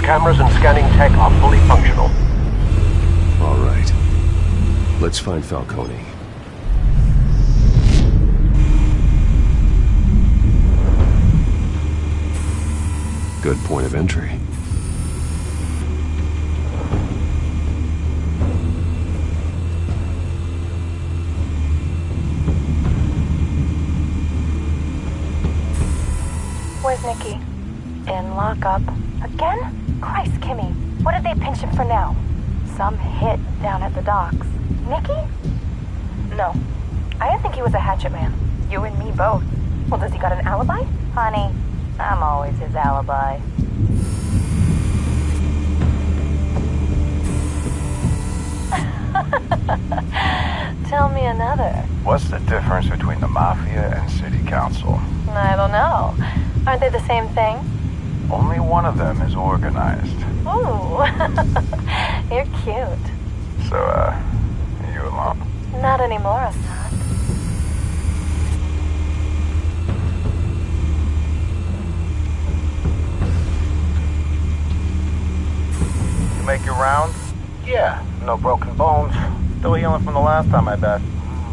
cameras and scanning tech are fully functional. All right. Let's find Falcone. Good point of entry. Where's Nicky? In lockup. Again? Christ, Kimmy. What did they pinch him for now? Some hit down at the docks. Nicky? No. I didn't think he was a hatchet man. You and me both. Well, does he got an alibi? Honey, I'm always his alibi. Tell me another. What's the difference between the Mafia and City Council? I don't know. Aren't they the same thing? Only one of them is organized. Ooh. You're cute. So, you alone? Not anymore, Assad. You make your round? Yeah, no broken bones. Still healing from the last time, I bet.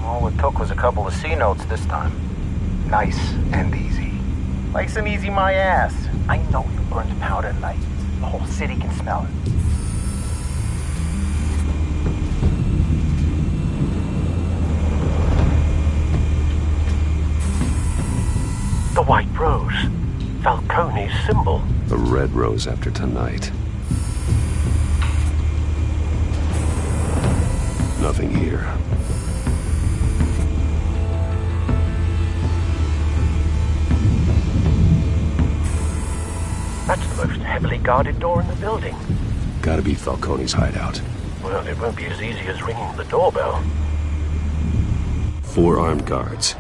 All it took was a couple of C notes this time. Nice and easy. Nice and easy my ass. I know you burned powder tonight. The whole city can smell it. The white rose. Falcone's symbol. The red rose after tonight. Nothing here. That's the most heavily guarded door in the building. Gotta be Falcone's hideout. Well, it won't be as easy as ringing the doorbell. 4 armed guards.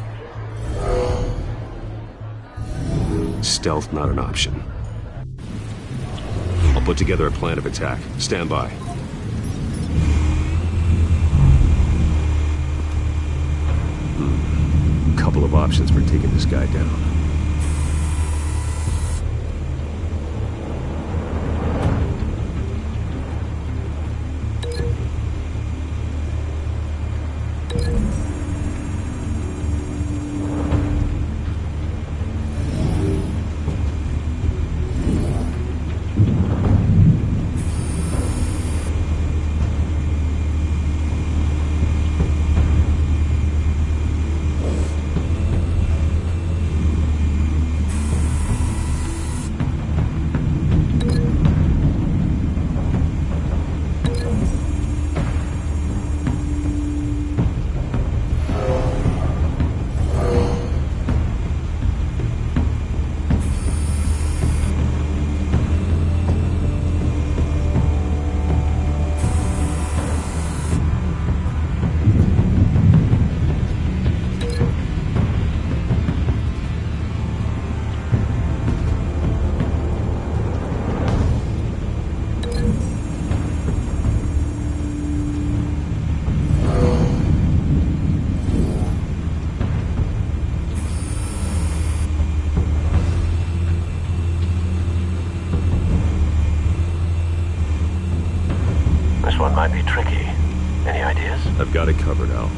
Stealth not an option. I'll put together a plan of attack. Stand by. Couple of options for taking this guy down. This one might be tricky. Any ideas? I've got it covered, Al.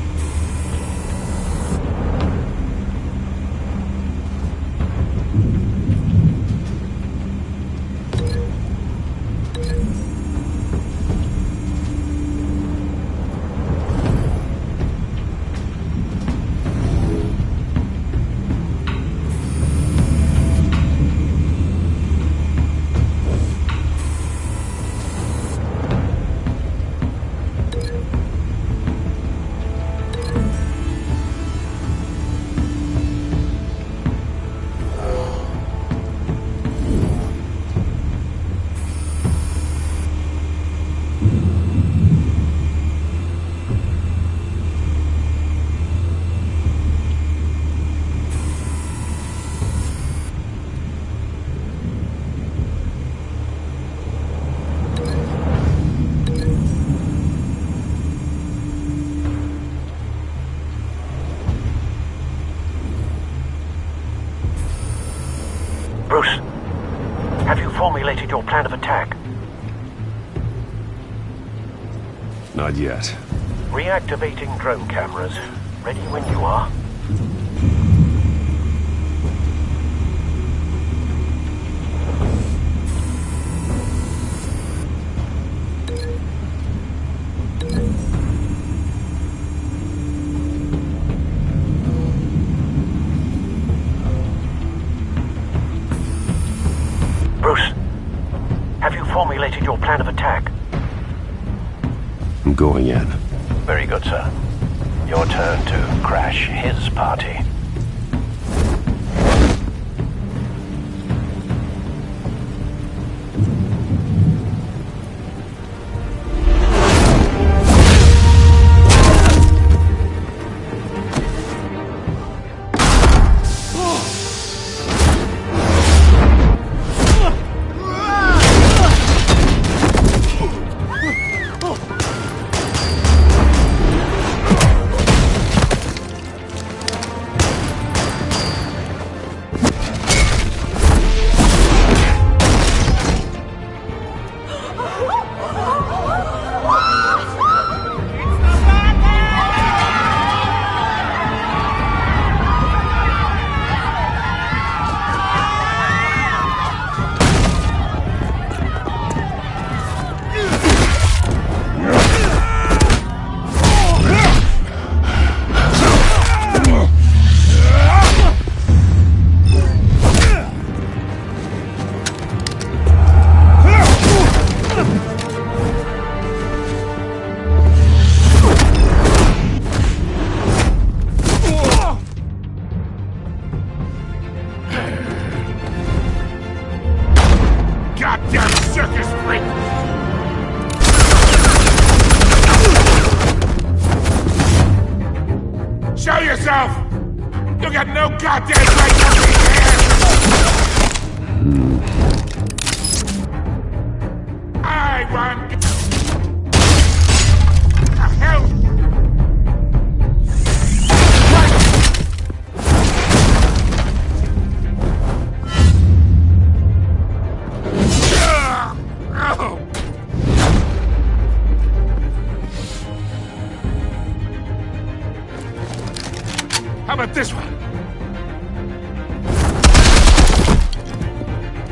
Bruce, have you formulated your plan of attack? Not yet. Reactivating drone cameras. Ready when you are. Bruce, have you formulated your plan of attack? I'm going in. Very good, sir. Your turn to crash his party. Goddamn circus freak! Show yourself! You got no goddamn right to be here! I want... The hell? How about this one?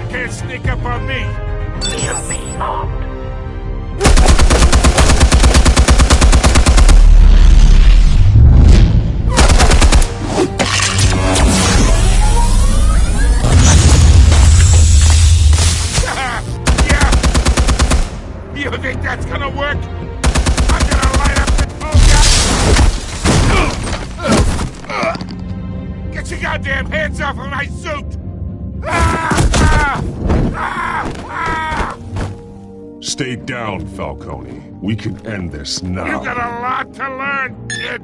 Can't sneak up on me. EMP armed. Yeah. You think that's gonna work? I'm gonna light up the... Oh, God. Get your goddamn hands off of my suit! Stay down, Falcone. We can end this now. You got a lot to learn, kid.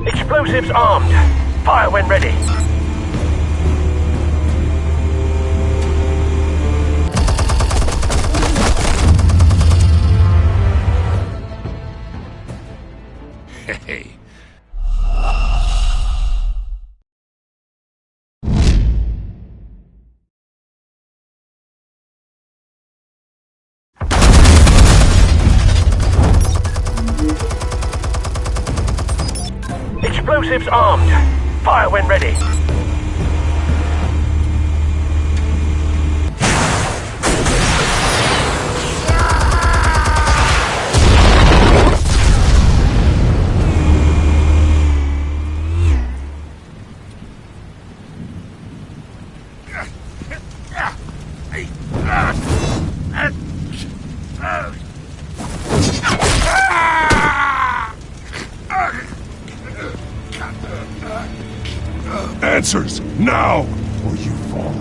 Explosives armed. Fire when ready. Hey. Explosives armed. Fire when ready. Answers, now, or you fall.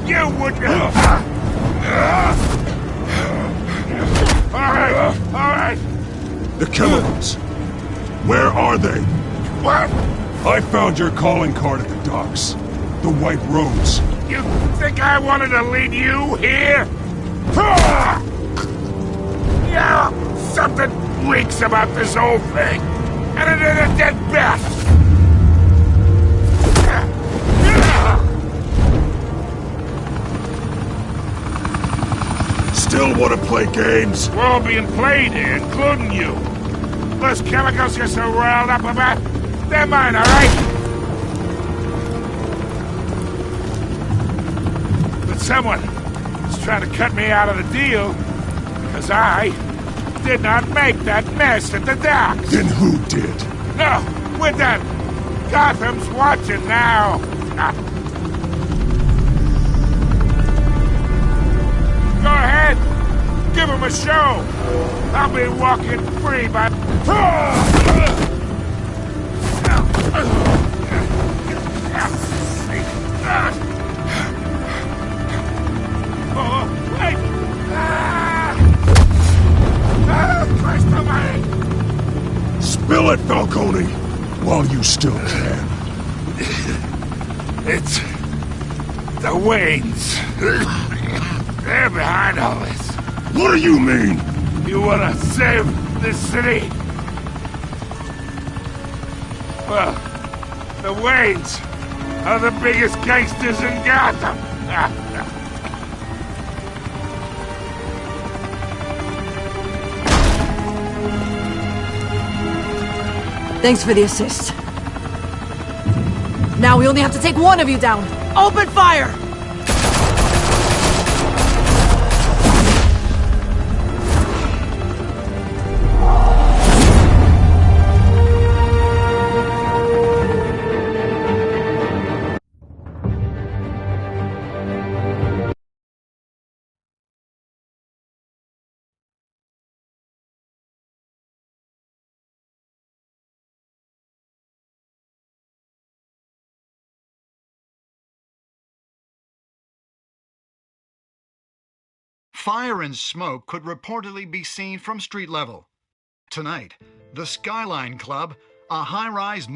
You would... All right. The chemicals. Where are they? What? I found your calling card at the docks. The White Rose. You think I wanted to lead you here? Yeah, something reeks about this whole thing. And another dead bat! Still want to play games? We're all being played here, including you. Those chemicals you're so riled up about, they're mine, alright? But someone is trying to cut me out of the deal, because I did not make that mess at the docks. Then who did? No, we're done. Gotham's watching now. Go ahead. Give him a show. I'll be walking free by... Oh, wait! Christ almighty! Spill it, Falcone! While you still can. It's... the Waynes. They're behind all this. What do you mean? You wanna save this city? Well, the Waynes are the biggest gangsters in Gotham. Thanks for the assist. Now we only have to take one of you down. Open fire! Fire and smoke could reportedly be seen from street level. Tonight, the Skyline Club, a high-rise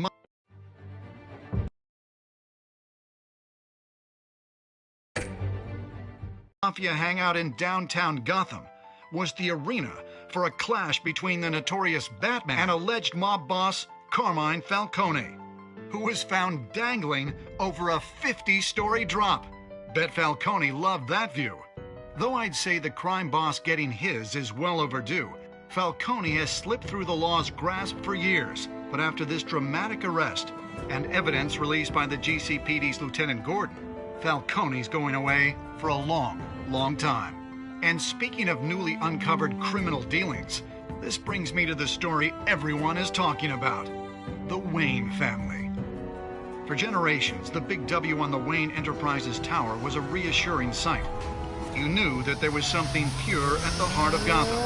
mafia hangout in downtown Gotham, was the arena for a clash between the notorious Batman and alleged mob boss Carmine Falcone, who was found dangling over a 50-story drop. Bet Falcone loved that view. Though I'd say the crime boss getting his is well overdue, Falcone has slipped through the law's grasp for years. But after this dramatic arrest and evidence released by the GCPD's Lieutenant Gordon, Falcone's going away for a long, long time. And speaking of newly uncovered criminal dealings, this brings me to the story everyone is talking about: the Wayne family. For generations, the big W on the Wayne Enterprises Tower was a reassuring sight. You knew that there was something pure at the heart of Gotham,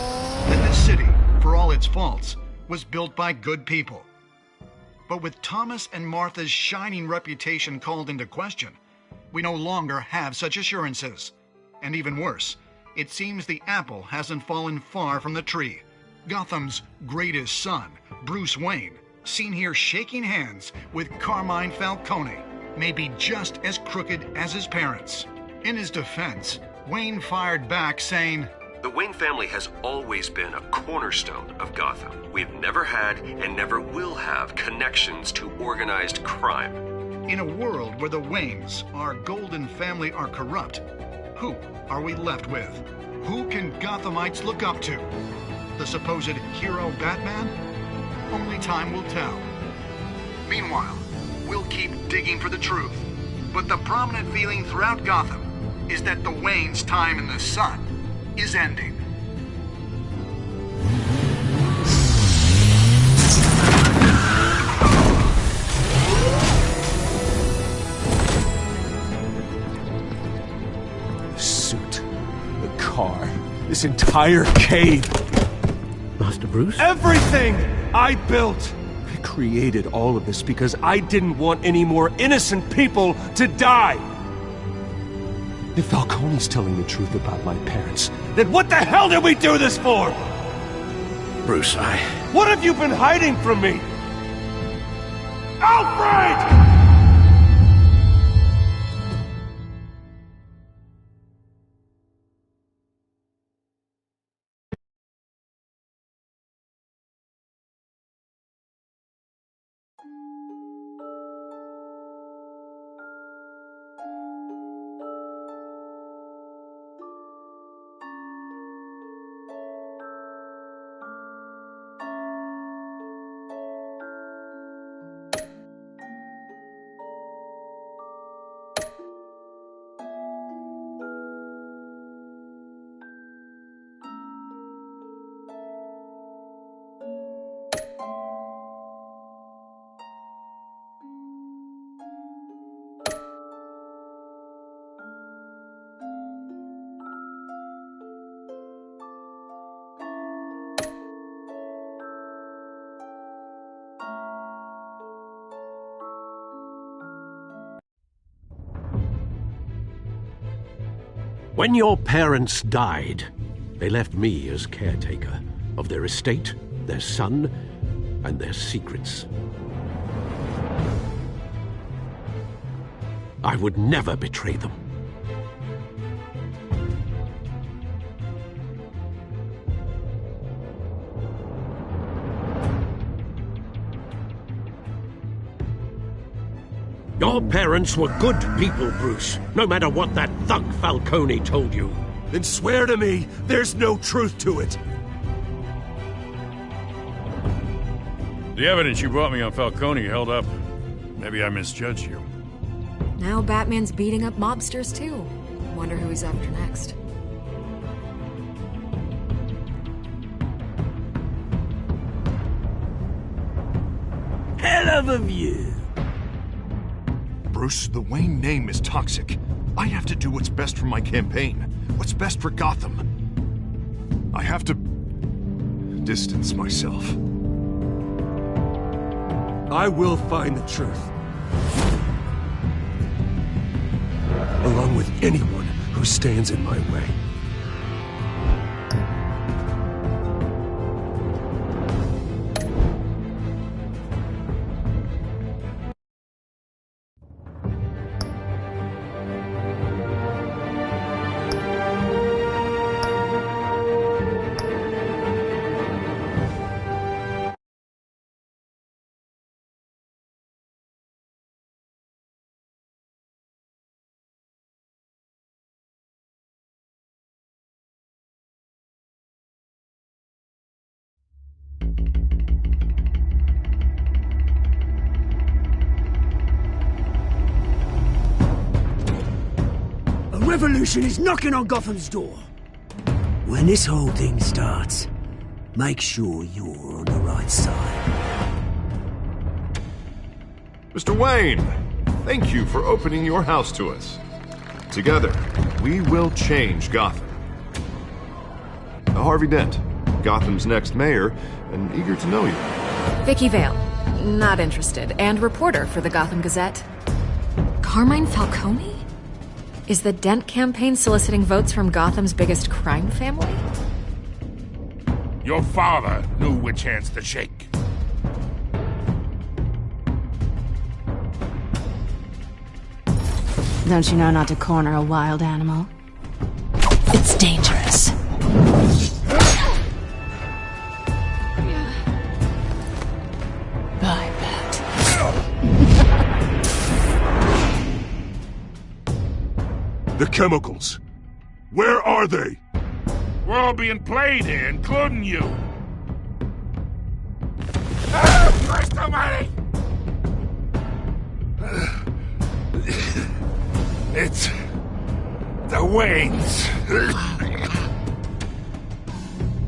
that this city, for all its faults, was built by good people. But with Thomas and Martha's shining reputation called into question, we no longer have such assurances. And even worse, it seems the apple hasn't fallen far from the tree. Gotham's greatest son, Bruce Wayne, seen here shaking hands with Carmine Falcone, may be just as crooked as his parents. In his defense, Wayne fired back saying, The Wayne family has always been a cornerstone of Gotham. We've never had and never will have connections to organized crime. in a world where the Waynes, our golden family, are corrupt, who are we left with? Who can Gothamites look up to? The supposed hero Batman? Only time will tell. Meanwhile, we'll keep digging for the truth. But the prominent feeling throughout Gotham is that the Waynes' time in the sun is ending. The suit, the car, this entire cave. Master Bruce? Everything I built! I created all of this because I didn't want any more innocent people to die! If Falcone's telling the truth about my parents, then what the hell did we do this for? Bruce, What have you been hiding from me? Alfred! When your parents died, they left me as caretaker of their estate, their son, and their secrets. I would never betray them. Your parents were good people, Bruce, no matter what that thug Falcone told you. Then swear to me there's no truth to it. The evidence you brought me on Falcone held up. Maybe I misjudged you. Now Batman's beating up mobsters, too. Wonder who he's after next. Hell of a view. Bruce, the Wayne name is toxic. I have to do what's best for my campaign. What's best for Gotham. I have to distance myself. I will find the truth. Along with anyone who stands in my way. Revolution is knocking on Gotham's door. When this whole thing starts, make sure you're on the right side. Mr. Wayne, thank you for opening your house to us. Together, we will change Gotham. Harvey Dent, Gotham's next mayor, and eager to know you. Vicky Vale, not interested, and reporter for the Gotham Gazette. Carmine Falcone? Is the Dent campaign soliciting votes from Gotham's biggest crime family? Your father knew which hands to shake. Don't you know not to corner a wild animal? It's dangerous. Bye, Bat. The chemicals. Where are they? We're all being played here, including you. Ah, Christ almighty! It's the Waynes.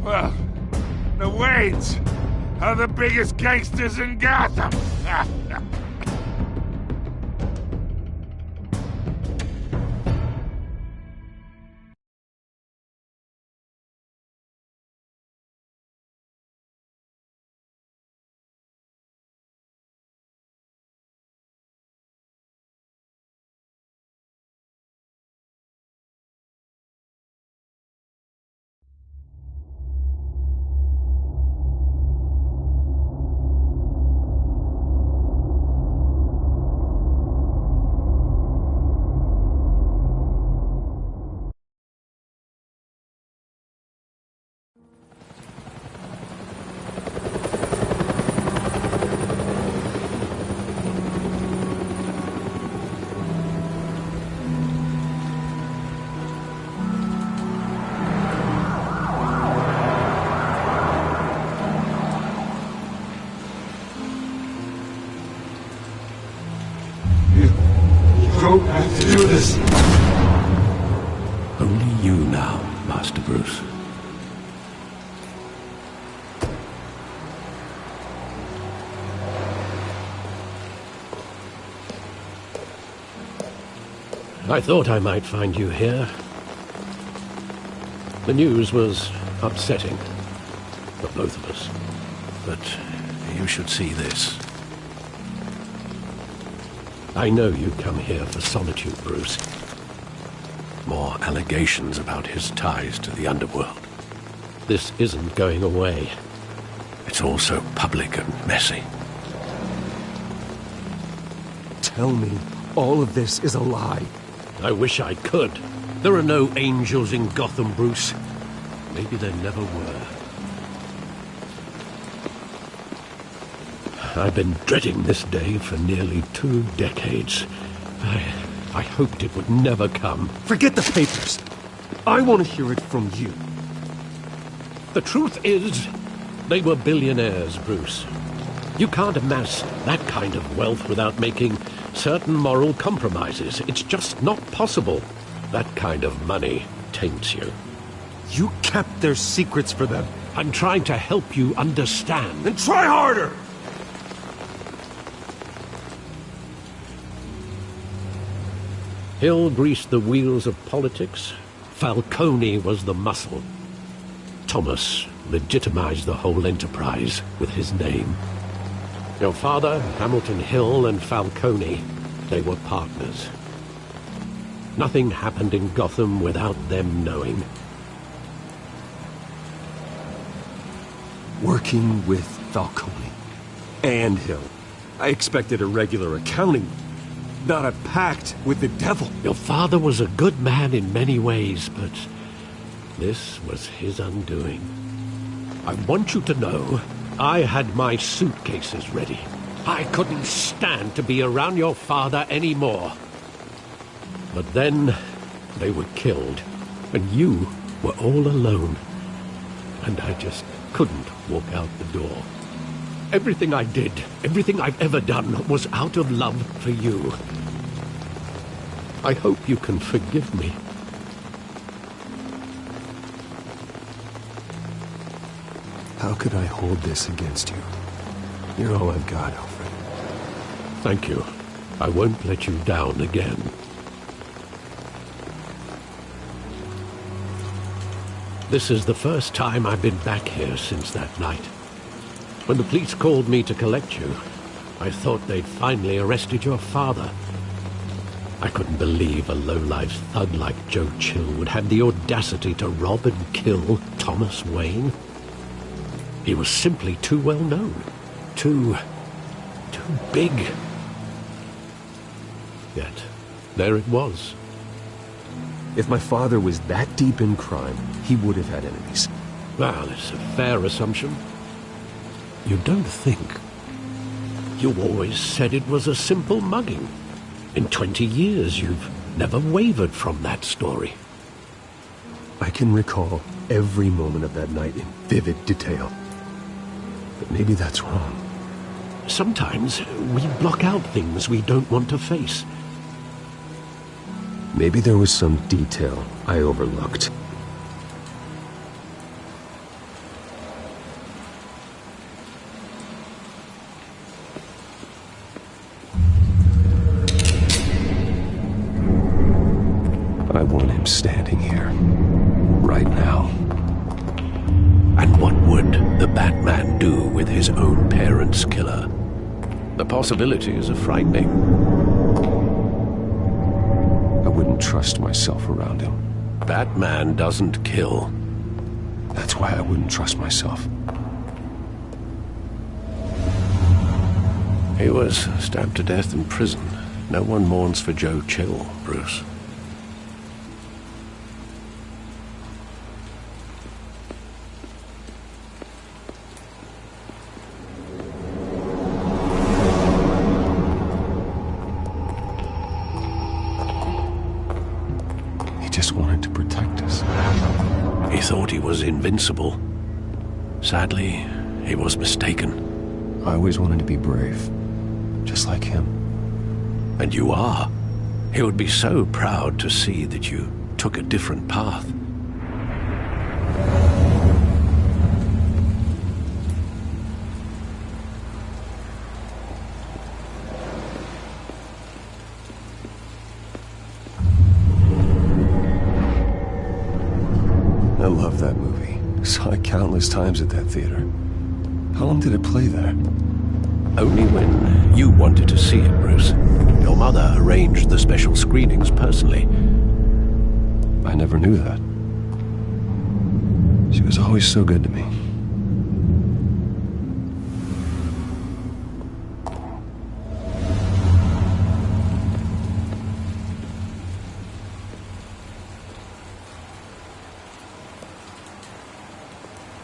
Well, the Waynes are the biggest gangsters in Gotham. Don't have to do this. Only you now, Master Bruce. I thought I might find you here. The news was upsetting for both of us. But you should see this. I know you come here for solitude, Bruce. more allegations about his ties to the underworld. This isn't going away. It's all so public and messy. Tell me all of this is a lie. I wish I could. There are no angels in Gotham, Bruce. Maybe there never were. I've been dreading this day for nearly 2 decades. I hoped it would never come. Forget the papers. I want to hear it from you. The truth is, they were billionaires, Bruce. You can't amass that kind of wealth without making certain moral compromises. It's just not possible. That kind of money taints you. You kept their secrets for them. I'm trying to help you understand. Then try harder! Hill greased the wheels of politics. Falcone was the muscle. Thomas legitimized the whole enterprise with his name. Your father, Hamilton Hill, and Falcone, they were partners. Nothing happened in Gotham without them knowing. Working with Falcone and Hill. I expected a regular accounting, not a pact with the devil. Your father was a good man in many ways, but this was his undoing. I want you to know, I had my suitcases ready. I couldn't stand to be around your father anymore. But then, they were killed, and you were all alone. And I just couldn't walk out the door. Everything I did, everything I've ever done, was out of love for you. I hope you can forgive me. How could I hold this against you? You're all I've got, Alfred. Thank you. I won't let you down again. This is the first time I've been back here since that night. When the police called me to collect you, I thought they'd finally arrested your father. I couldn't believe a low-life thug like Joe Chill would have the audacity to rob and kill Thomas Wayne. He was simply too well known. Too big. Yet, there it was. If my father was that deep in crime, he would have had enemies. Well, it's a fair assumption. You don't think. You always said it was a simple mugging. In 20 years, you've never wavered from that story. I can recall every moment of that night in vivid detail. But maybe that's wrong. Sometimes we block out things we don't want to face. Maybe there was some detail I overlooked. I want him standing here, right now. And what would the Batman do with his own parents' killer? The possibilities are frightening. I wouldn't trust myself around him. Batman doesn't kill. That's why I wouldn't trust myself. He was stabbed to death in prison. No one mourns for Joe Chill, Bruce. Just wanted to protect us. He thought he was invincible. Sadly, he was mistaken. I always wanted to be brave, just like him. And you are. He would be so proud to see that you took a different path. I love that movie. Saw it countless times at that theater. How long did it play there? Only when you wanted to see it, Bruce. Your mother arranged the special screenings personally. I never knew that. She was always so good to me.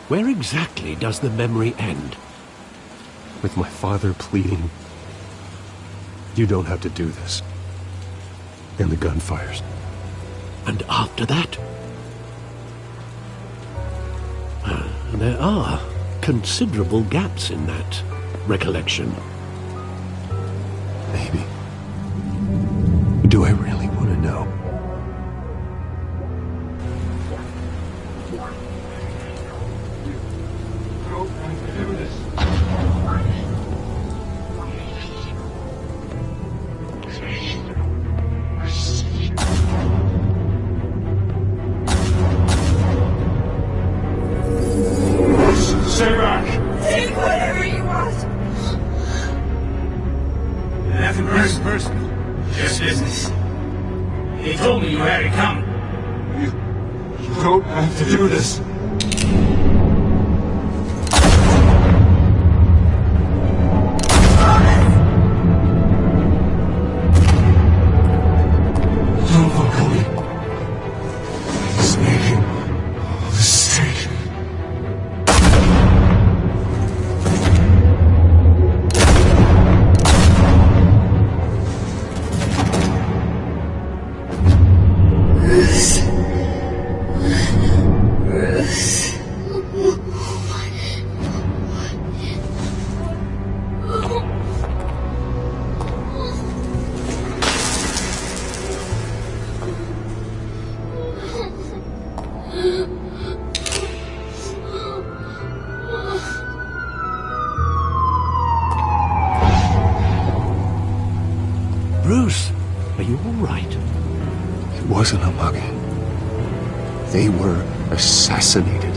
Where exactly does the memory end? With my father pleading, "You don't have to do this." And the gun fires. And after that? There are considerable gaps in that recollection. Maybe. Do I really want to know? Stay back! Take whatever you want! Nothing personal. Just business. He told me you had it coming. You don't have to do this. Don't look at me. He's making a mistake. Bruce, are you all right? It wasn't a mug. They were assassinated.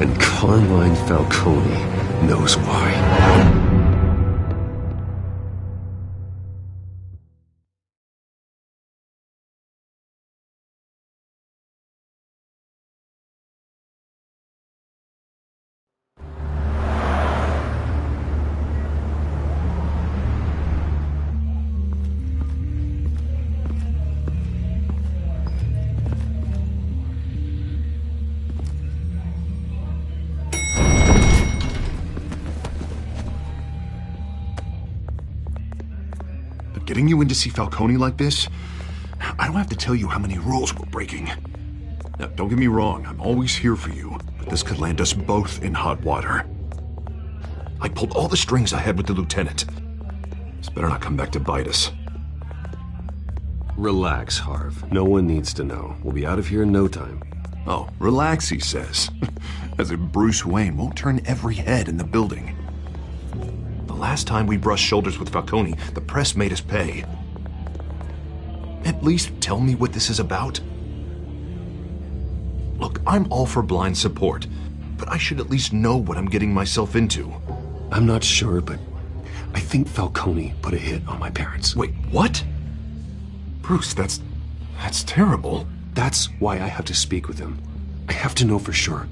And Carmine Falcone knows why. Getting you in to see Falcone like this, I don't have to tell you how many rules we're breaking. Now, don't get me wrong, I'm always here for you, but this could land us both in hot water. I pulled all the strings I had with the lieutenant. This better not come back to bite us. Relax, Harv. No one needs to know. We'll be out of here in no time. Oh, relax, he says. As if Bruce Wayne won't turn every head in the building. The last time we brushed shoulders with Falcone, the press made us pay. At least tell me what this is about. Look, I'm all for blind support, but I should at least know what I'm getting myself into. I'm not sure, but I think Falcone put a hit on my parents. Wait, what? Bruce, that's terrible. That's why I have to speak with him. I have to know for sure.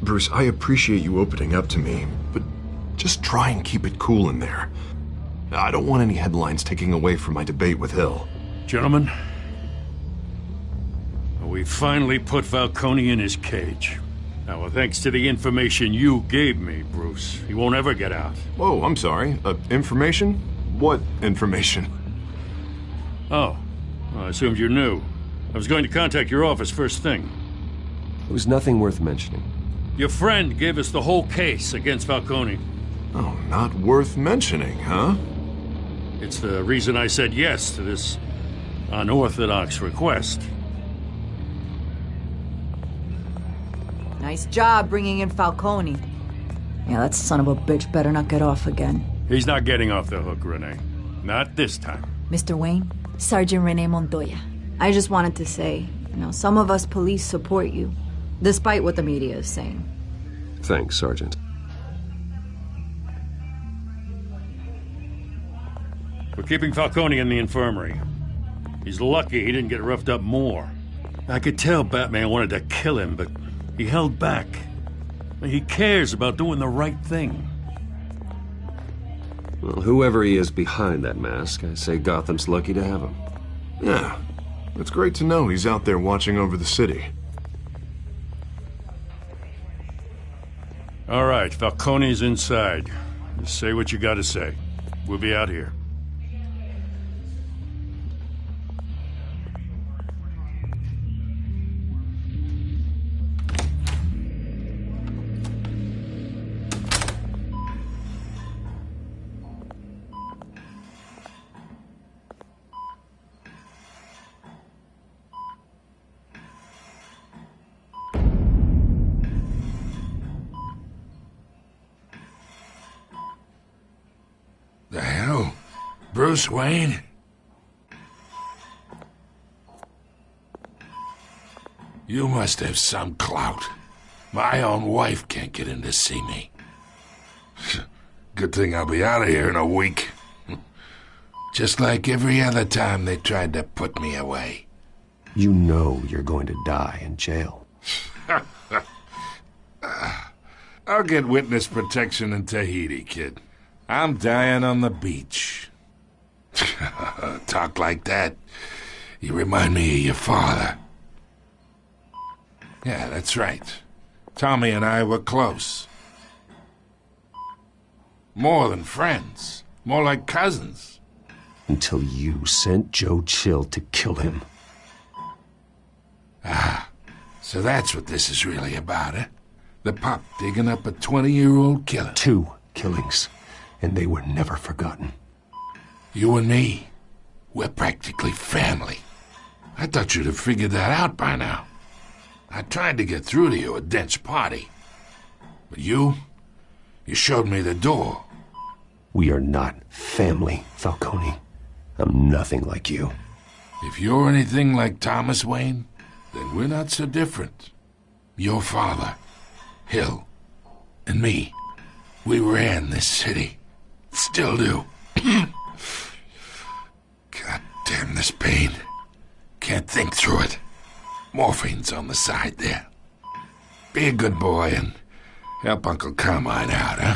Bruce, I appreciate you opening up to me, but just try and keep it cool in there. I don't want any headlines taking away from my debate with Hill. Gentlemen, we finally put Falcone in his cage. Now, thanks to the information you gave me, Bruce, he won't ever get out. Whoa, I'm sorry. Information? What information? Oh, well, I assumed you knew. I was going to contact your office first thing. It was nothing worth mentioning. Your friend gave us the whole case against Falcone. Oh, not worth mentioning, huh? It's the reason I said yes to this unorthodox request. Nice job bringing in Falcone. Yeah, that son of a bitch better not get off again. He's not getting off the hook, Renee. Not this time. Mr. Wayne, Sergeant Renee Montoya. I just wanted to say, some of us police support you, despite what the media is saying. Thanks, Sergeant. We're keeping Falcone in the infirmary. He's lucky he didn't get roughed up more. I could tell Batman wanted to kill him, but he held back. He cares about doing the right thing. Well, whoever he is behind that mask, I say Gotham's lucky to have him. Yeah, it's great to know he's out there watching over the city. All right, Falcone's inside. Just say what you gotta say. We'll be out here. The hell? Bruce Wayne? You must have some clout. My own wife can't get in to see me. Good thing I'll be out of here in a week. Just like every other time they tried to put me away. You know you're going to die in jail. I'll get witness protection in Tahiti, kid. I'm dying on the beach. Talk like that. You remind me of your father. Yeah, that's right. Tommy and I were close. More than friends. More like cousins. Until you sent Joe Chill to kill him. Ah, so that's what this is really about, eh? The pup digging up a 20-year-old killer. 2 killings, and they were never forgotten. You and me, we're practically family. I thought you'd have figured that out by now. I tried to get through to you at Dent's party. But you showed me the door. We are not family, Falcone. I'm nothing like you. If you're anything like Thomas Wayne, then we're not so different. Your father, Hill, and me, we ran this city. Still do. God damn this pain. Can't think through it. Morphine's on the side there. Be a good boy and help Uncle Carmine out, huh?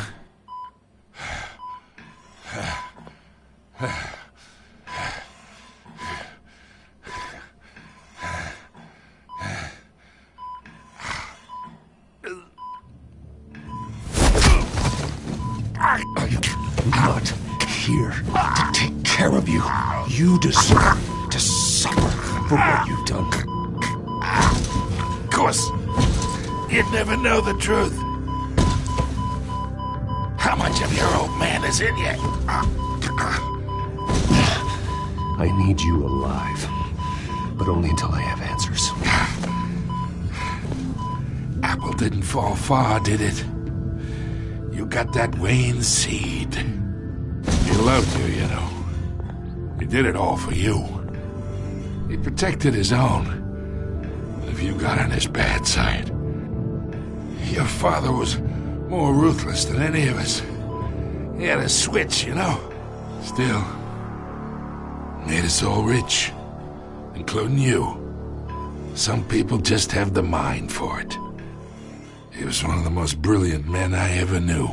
I'm not here to take care of you. You deserve to suffer for what you've done. Of course, you'd never know the truth. How much of your old man is in you? I need you alive, but only until I have answers. Apple didn't fall far, did it? You got that Wayne seed. He loved you, you know. He did it all for you. He protected his own. But if you got on his bad side, your father was more ruthless than any of us. He had a switch, you know. Still, made us all rich, including you. Some people just have the mind for it. He was one of the most brilliant men I ever knew.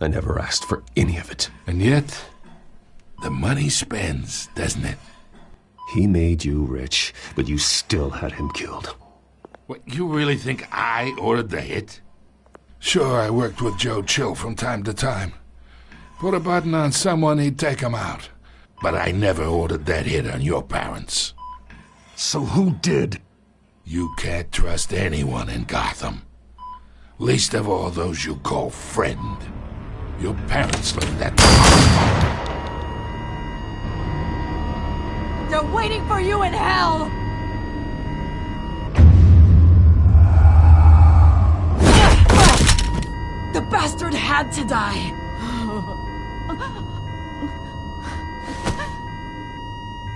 I never asked for any of it. And yet, the money spends, doesn't it? He made you rich, but you still had him killed. What, you really think I ordered the hit? Sure, I worked with Joe Chill from time to time. Put a button on someone, he'd take him out. But I never ordered that hit on your parents. So who did? You can't trust anyone in Gotham. Least of all those you call friend. Your parents let that... They're waiting for you in hell! The bastard had to die!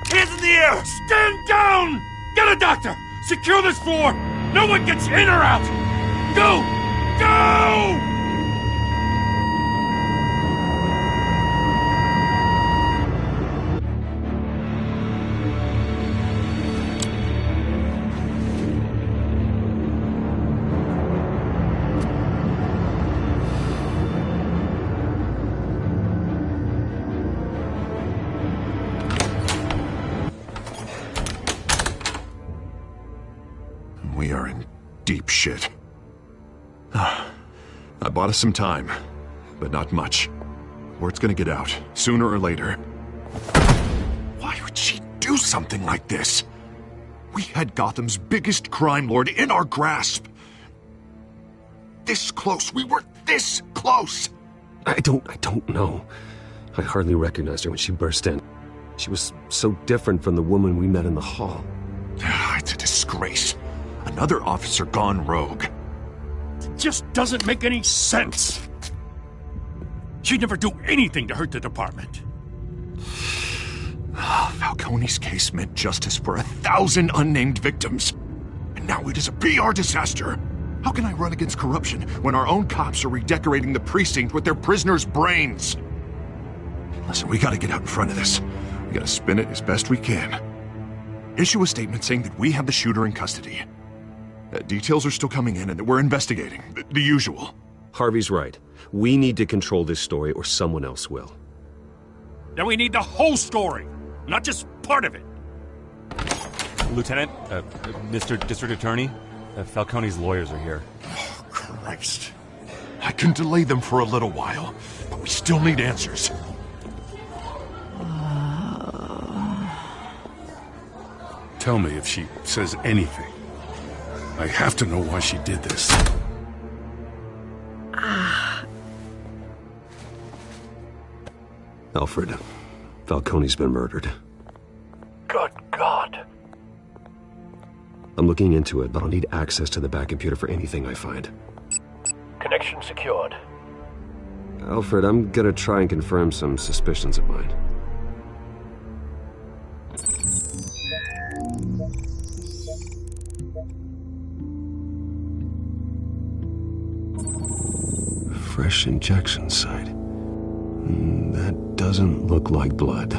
Hands in the air! Stand down! Get a doctor! Secure this floor! No one gets in or out! Go! Go! shit. I bought us some time, but not much. Word's gonna get out, sooner or later. Why would she do something like this? We had Gotham's biggest crime lord in our grasp. This close. We were this close. I don't know. I hardly recognized her when she burst in. She was so different from the woman we met in the hall. It's a disgrace. Another officer gone rogue. It just doesn't make any sense. She'd never do anything to hurt the department. Falcone's case meant justice for 1,000 unnamed victims. And now it is a PR disaster. How can I run against corruption when our own cops are redecorating the precinct with their prisoners' brains? Listen, we gotta get out in front of this. We gotta spin it as best we can. Issue a statement saying that we have the shooter in custody. Details are still coming in and that we're investigating. The usual. Harvey's right. We need to control this story or someone else will. Then we need the whole story, not just part of it. Lieutenant, Mr. District Attorney, Falcone's lawyers are here. Oh, Christ. I can delay them for a little while, but we still need answers. Tell me if she says anything. I have to know why she did this. Alfred, Falcone's been murdered. Good God. I'm looking into it, but I'll need access to the back computer for anything I find. Connection secured. Alfred, I'm gonna try and confirm some suspicions of mine. Fresh injection site. That doesn't look like blood.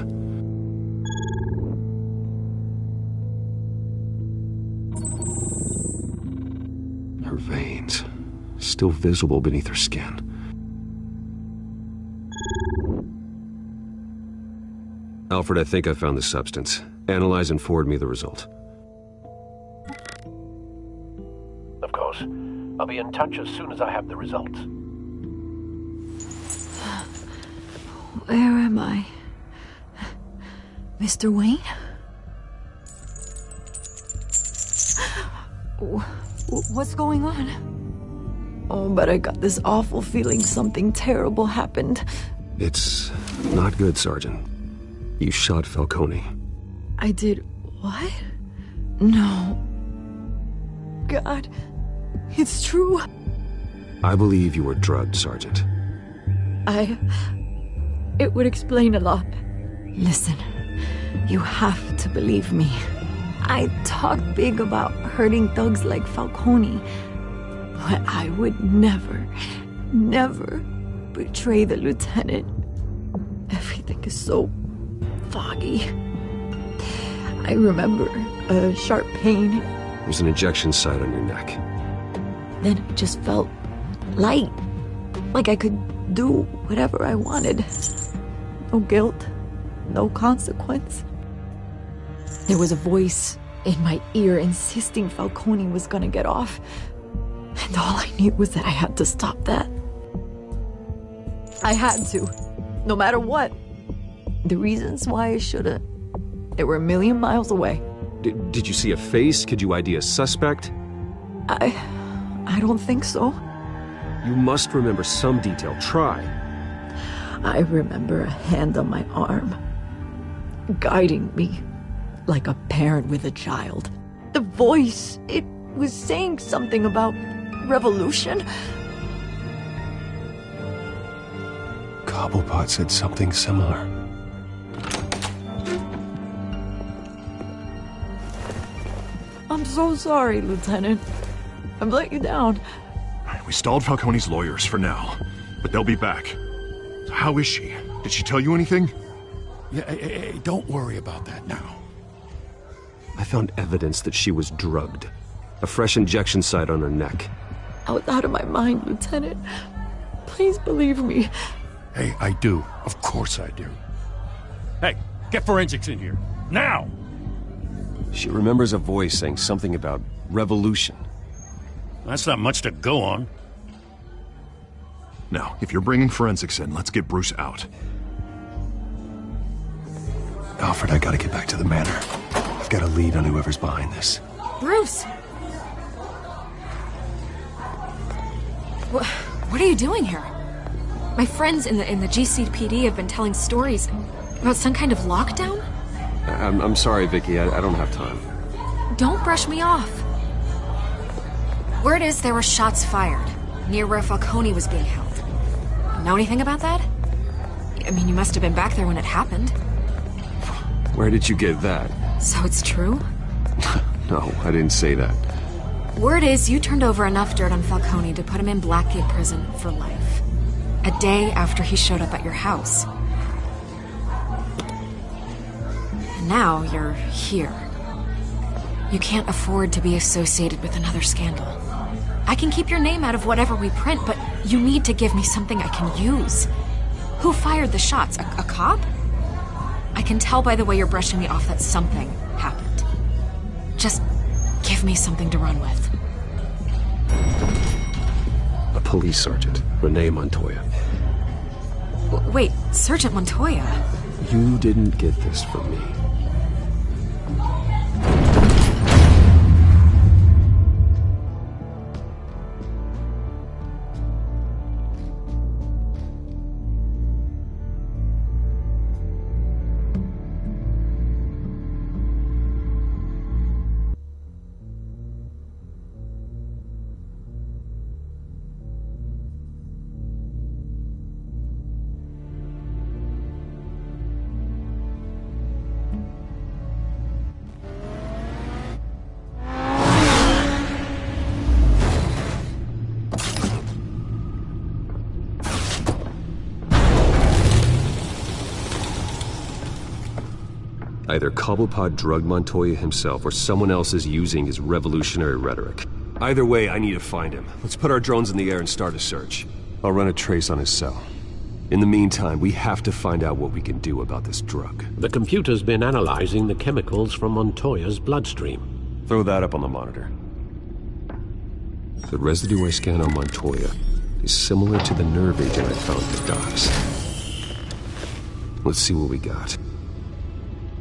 Her veins, still visible beneath her skin. Alfred, I think I found the substance. Analyze and forward me the result. Of course. I'll be in touch as soon as I have the results. Where am I? Mr. Wayne? What's going on? Oh, but I got this awful feeling something terrible happened. It's not good, Sergeant. You shot Falcone. I did what? No. God, it's true. I believe you were drugged, Sergeant. It would explain a lot. Listen, you have to believe me. I talk big about hurting thugs like Falcone, but I would never betray the lieutenant. Everything is so foggy. I remember a sharp pain. There's an injection site on your neck. Then it just felt light, like I could do whatever I wanted. No guilt, no consequence. There was a voice in my ear insisting Falcone was gonna get off. And all I knew was that I had to stop that. I had to, no matter what. The reasons why I shouldn't, they were a million miles away. Did you see a face? Could you ID a suspect? I don't think so. You must remember some detail. Try. I remember a hand on my arm, guiding me like a parent with a child. The voice, it was saying something about revolution. Cobblepot said something similar. I'm so sorry, Lieutenant. I've let you down. We stalled Falcone's lawyers for now, but they'll be back. How is she? Did she tell you anything? Yeah, hey, don't worry about that now. I found evidence that she was drugged. A fresh injection site on her neck. I was out of my mind, Lieutenant. Please believe me. Hey, I do. Of course I do. Hey, get forensics in here. Now! She remembers a voice saying something about revolution. That's not much to go on. Now, if you're bringing forensics in, let's get Bruce out. Alfred, I gotta get back to the manor. I've got a lead on whoever's behind this. Bruce! What are you doing here? My friends in the GCPD have been telling stories about some kind of lockdown? I'm sorry, Vicky. I don't have time. Don't brush me off. Word is there were shots fired near where Falcone was being held. Know anything about that? I mean, you must have been back there when it happened. Where did you get that? So it's true? No, I didn't say that. Word is you turned over enough dirt on Falcone to put him in Blackgate Prison for life. A day after he showed up at your house. And now you're here. You can't afford to be associated with another scandal. I can keep your name out of whatever we print, but you need to give me something I can use. Who fired the shots? A cop? I can tell by the way you're brushing me off that something happened. Just give me something to run with. A police sergeant, Renee Montoya. Wait, Sergeant Montoya? You didn't get this from me. Either Cobblepot drugged Montoya himself, or someone else is using his revolutionary rhetoric. Either way, I need to find him. Let's put our drones in the air and start a search. I'll run a trace on his cell. In the meantime, we have to find out what we can do about this drug. The computer's been analyzing the chemicals from Montoya's bloodstream. Throw that up on the monitor. The residue I scanned on Montoya is similar to the nerve agent I found at the docks. Let's see what we got.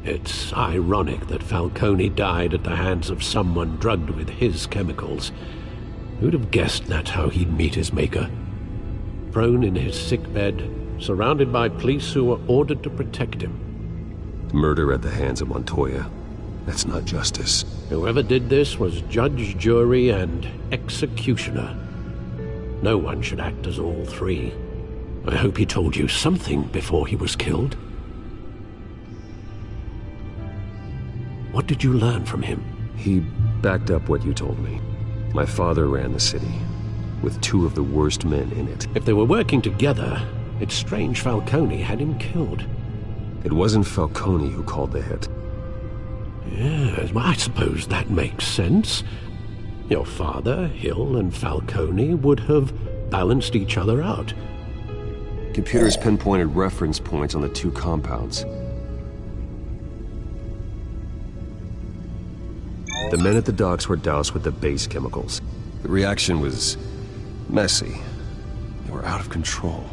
It's ironic that Falcone died at the hands of someone drugged with his chemicals. Who'd have guessed that's how he'd meet his maker? Prone in his sickbed, surrounded by police who were ordered to protect him. Murder at the hands of Montoya. That's not justice. Whoever did this was judge, jury, and executioner. No one should act as all three. I hope he told you something before he was killed. What did you learn from him? He backed up what you told me. My father ran the city, with two of the worst men in it. If they were working together, it's strange Falcone had him killed. It wasn't Falcone who called the hit. Yes, well, I suppose that makes sense. Your father, Hill, and Falcone would have balanced each other out. Computers pinpointed reference points on the two compounds. The men at the docks were doused with the base chemicals. The reaction was messy. They were out of control.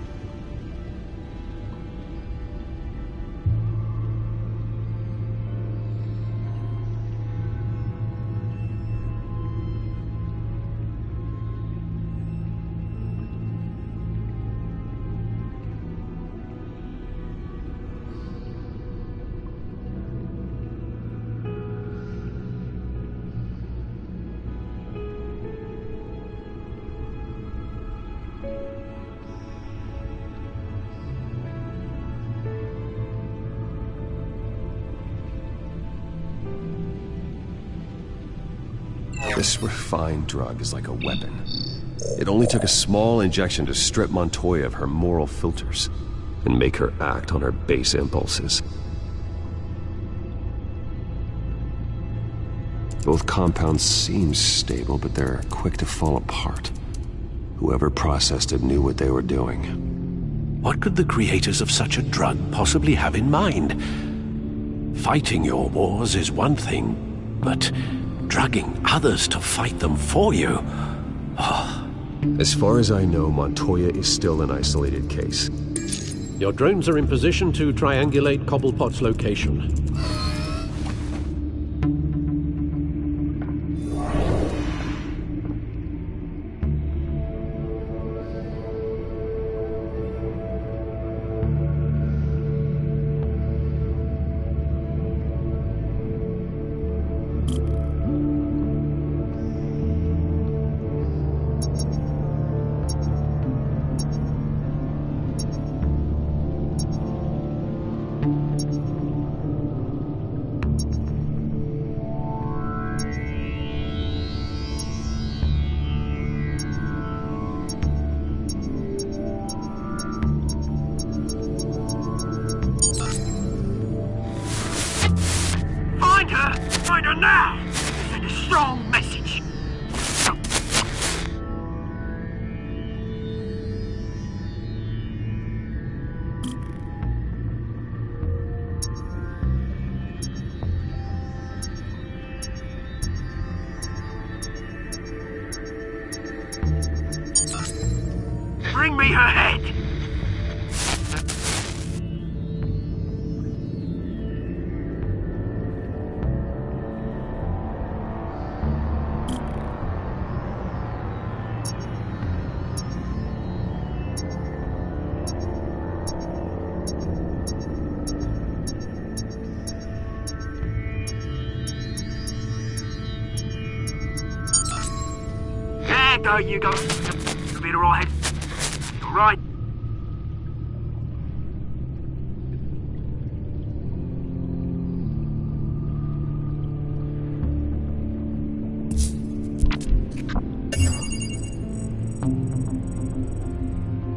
This refined drug is like a weapon. It only took a small injection to strip Montoya of her moral filters and make her act on her base impulses. Both compounds seem stable, but they're quick to fall apart. Whoever processed it knew what they were doing. What could the creators of such a drug possibly have in mind? Fighting your wars is one thing, but drugging others to fight them for you? As far as I know, Montoya is still an isolated case. Your drones are in position to triangulate Cobblepot's location. Find her now! Send a strong message. Bring me her head! There you go. You'll be all right. All right.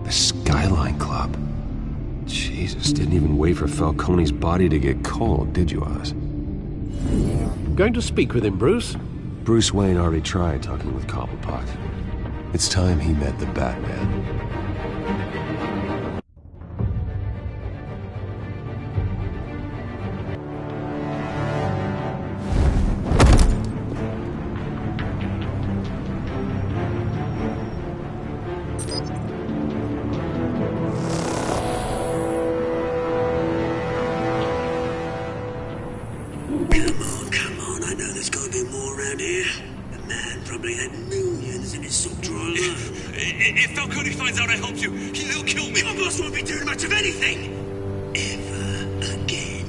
The Skyline Club. Jesus, didn't even wait for Falcone's body to get cold, did you, Oz? Going to speak with him, Bruce? Bruce Wayne already tried talking with Cobblepot. It's time he met the Batman. Come on, I know there's gotta be more around here. The man probably had millions in his sub-drawer alone. If Falcone finds out I helped you, he'll kill me. Your boss won't be doing much of anything! Ever again.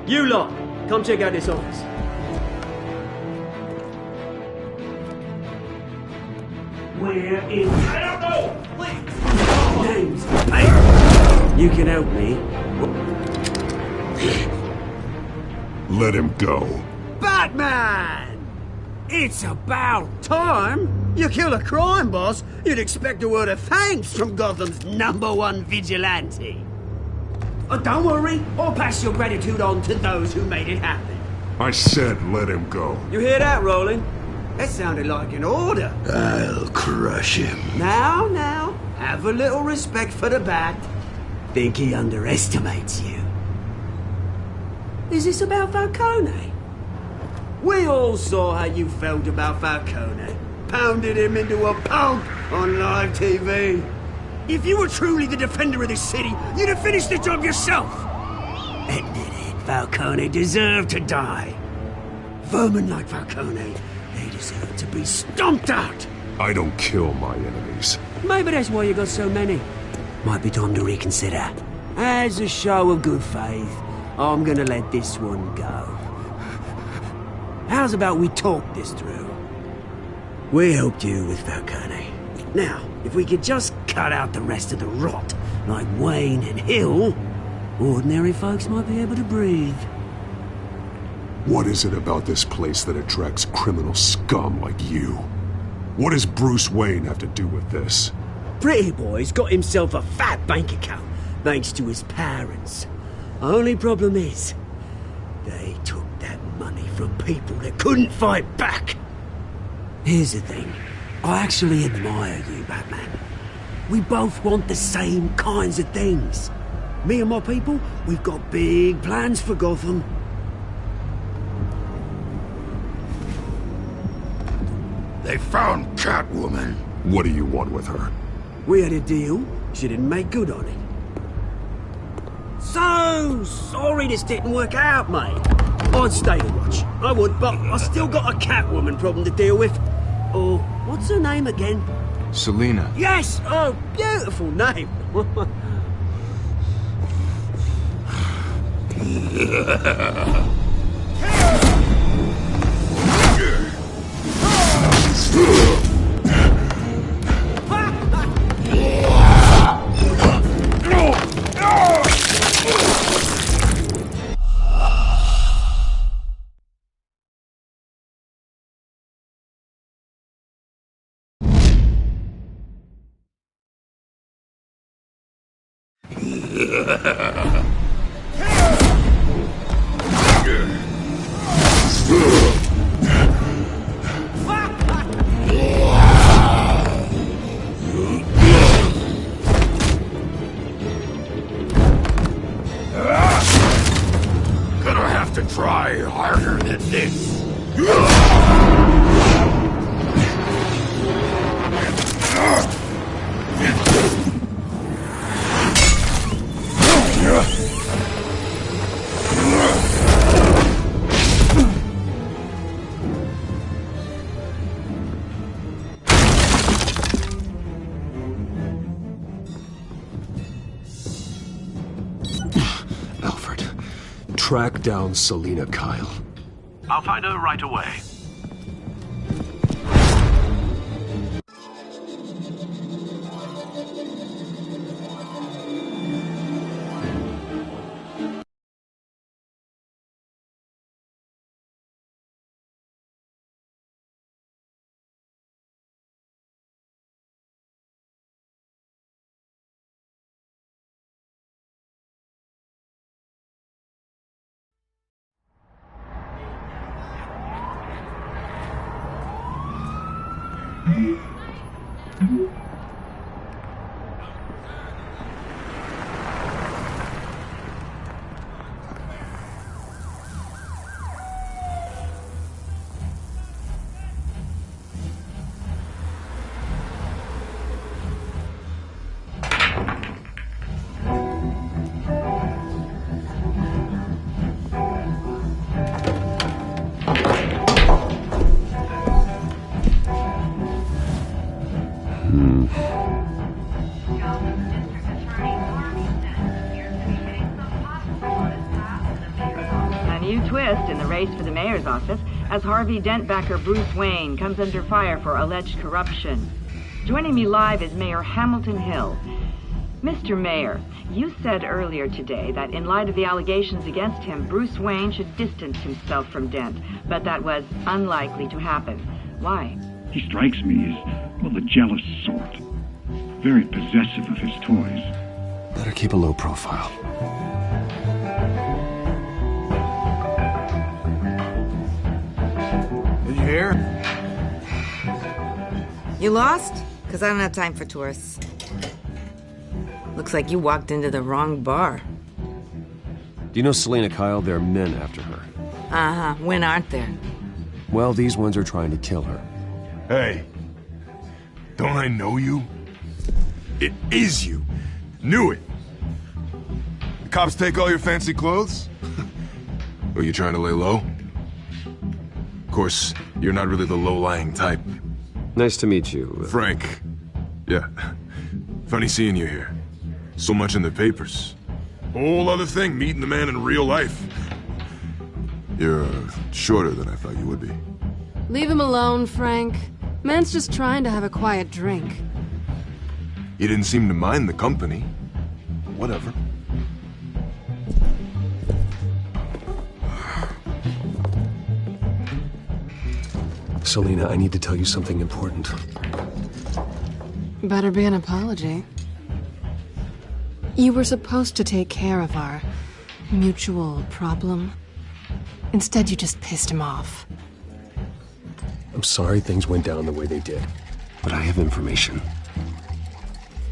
You lot, come check out this office. Where is... I don't know! Please! Names. Hey! You can help me. Let him go. Batman! It's about time! You kill a crime boss, you'd expect a word of thanks from Gotham's #1 vigilante. Oh, don't worry, I'll pass your gratitude on to those who made it happen. I said let him go. You hear that, Roland? That sounded like an order. I'll crush him. Now, have a little respect for the Bat. Think he underestimates you. Is this about Falcone? We all saw how you felt about Falcone. Pounded him into a pulp on live TV. If you were truly the defender of this city, you'd have finished the job yourself. Admit it, Falcone deserved to die. Vermin like Falcone, they deserve to be stomped out. I don't kill my enemies. Maybe that's why you got so many. Might be time to reconsider. As a show of good faith, I'm gonna let this one go. How's about we talk this through? We helped you with Falcone. Now, if we could just cut out the rest of the rot, like Wayne and Hill, ordinary folks might be able to breathe. What is it about this place that attracts criminal scum like you? What does Bruce Wayne have to do with this? Pretty Boy's got himself a fat bank account, thanks to his parents. Only problem is, they took that money from people that couldn't fight back. Here's the thing. I actually admire you, Batman. We both want the same kinds of things. Me and my people, we've got big plans for Gotham. They found Catwoman. What do you want with her? We had a deal. She didn't make good on it. So sorry this didn't work out, mate. I'd stay to watch. I would, but I still got a Catwoman problem to deal with. Oh, what's her name again? Selina. Yes! Oh, beautiful name. Gonna have to try harder than this. Track down Selina Kyle. I'll find her right away. Twist in the race for the mayor's office as Harvey Dent-backer Bruce Wayne comes under fire for alleged corruption. Joining me live is Mayor Hamilton Hill. Mr. Mayor, you said earlier today that in light of the allegations against him, Bruce Wayne should distance himself from Dent, but that was unlikely to happen. Why? He strikes me as, well, the jealous sort. Very possessive of his toys. Better keep a low profile. Here? You lost? Because I don't have time for tourists. Looks like you walked into the wrong bar. Do you know Selina Kyle? There are men after her. Uh-huh. When aren't there? Well, these ones are trying to kill her. Hey. Don't I know you? It is you. Knew it. The cops take all your fancy clothes? Are you trying to lay low? Of course, you're not really the low-lying type. Nice to meet you. Frank. Yeah. Funny seeing you here. So much in the papers. Whole other thing, meeting the man in real life. You're shorter than I thought you would be. Leave him alone, Frank. Man's just trying to have a quiet drink. You didn't seem to mind the company. Whatever. Selina, I need to tell you something important. Better be an apology. You were supposed to take care of our mutual problem. Instead, you just pissed him off. I'm sorry things went down the way they did, but I have information.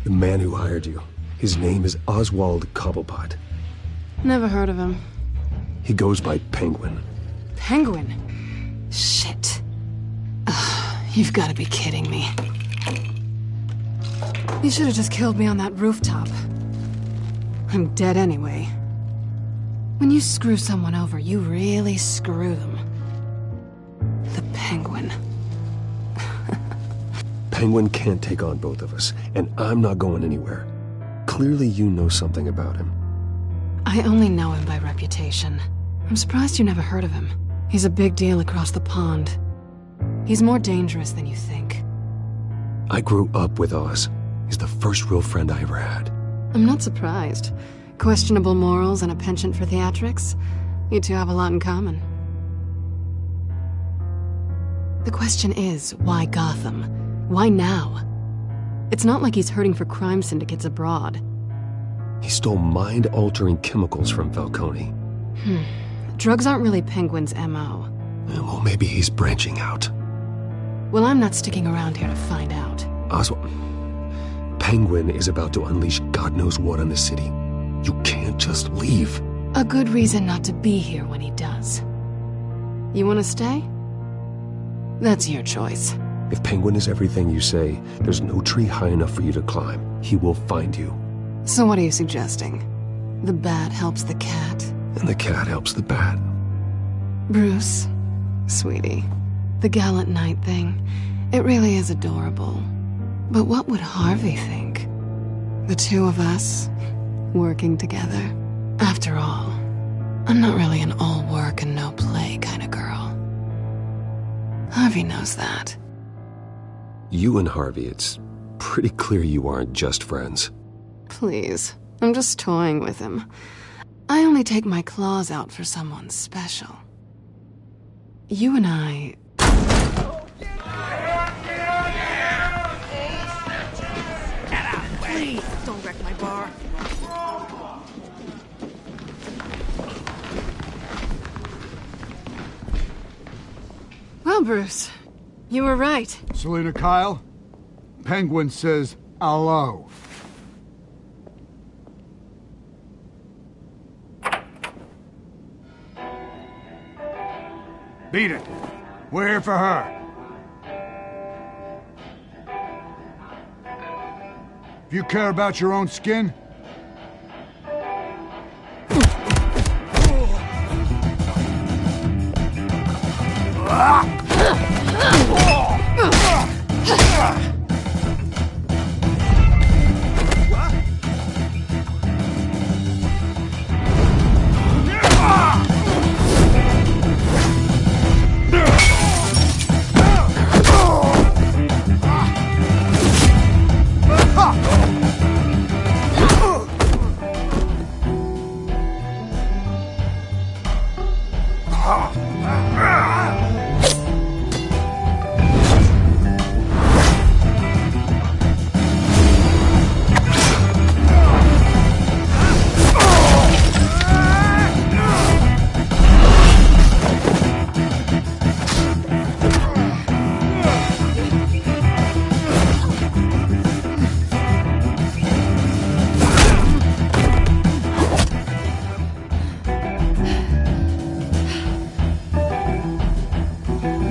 The man who hired you, his name is Oswald Cobblepot. Never heard of him. He goes by Penguin. Penguin? Shit. Ugh, you've got to be kidding me. You should have just killed me on that rooftop. I'm dead anyway. When you screw someone over, you really screw them. The Penguin. Penguin can't take on both of us, and I'm not going anywhere. Clearly you know something about him. I only know him by reputation. I'm surprised you never heard of him. He's a big deal across the pond. He's more dangerous than you think. I grew up with Oz. He's the first real friend I ever had. I'm not surprised. Questionable morals and a penchant for theatrics. You two have a lot in common. The question is, why Gotham? Why now? It's not like he's hurting for crime syndicates abroad. He stole mind-altering chemicals from Falcone. Drugs aren't really Penguin's M.O. Well, maybe he's branching out. Well, I'm not sticking around here to find out. Oswald, Penguin is about to unleash God knows what on the city. You can't just leave. A good reason not to be here when he does. You want to stay? That's your choice. If Penguin is everything you say, there's no tree high enough for you to climb. He will find you. So what are you suggesting? The bat helps the cat? And the cat helps the bat. Bruce, sweetie, the gallant knight thing, it really is adorable. But what would Harvey think? The two of us, working together. After all, I'm not really an all work and no play kind of girl. Harvey knows that. You and Harvey, it's pretty clear you aren't just friends. Please, I'm just toying with him. I only take my claws out for someone special. You and I... Get out, please! Don't wreck my bar. Well, Bruce, you were right. Selina Kyle, Penguin says hello. Beat it. We're here for her. If you care about your own skin,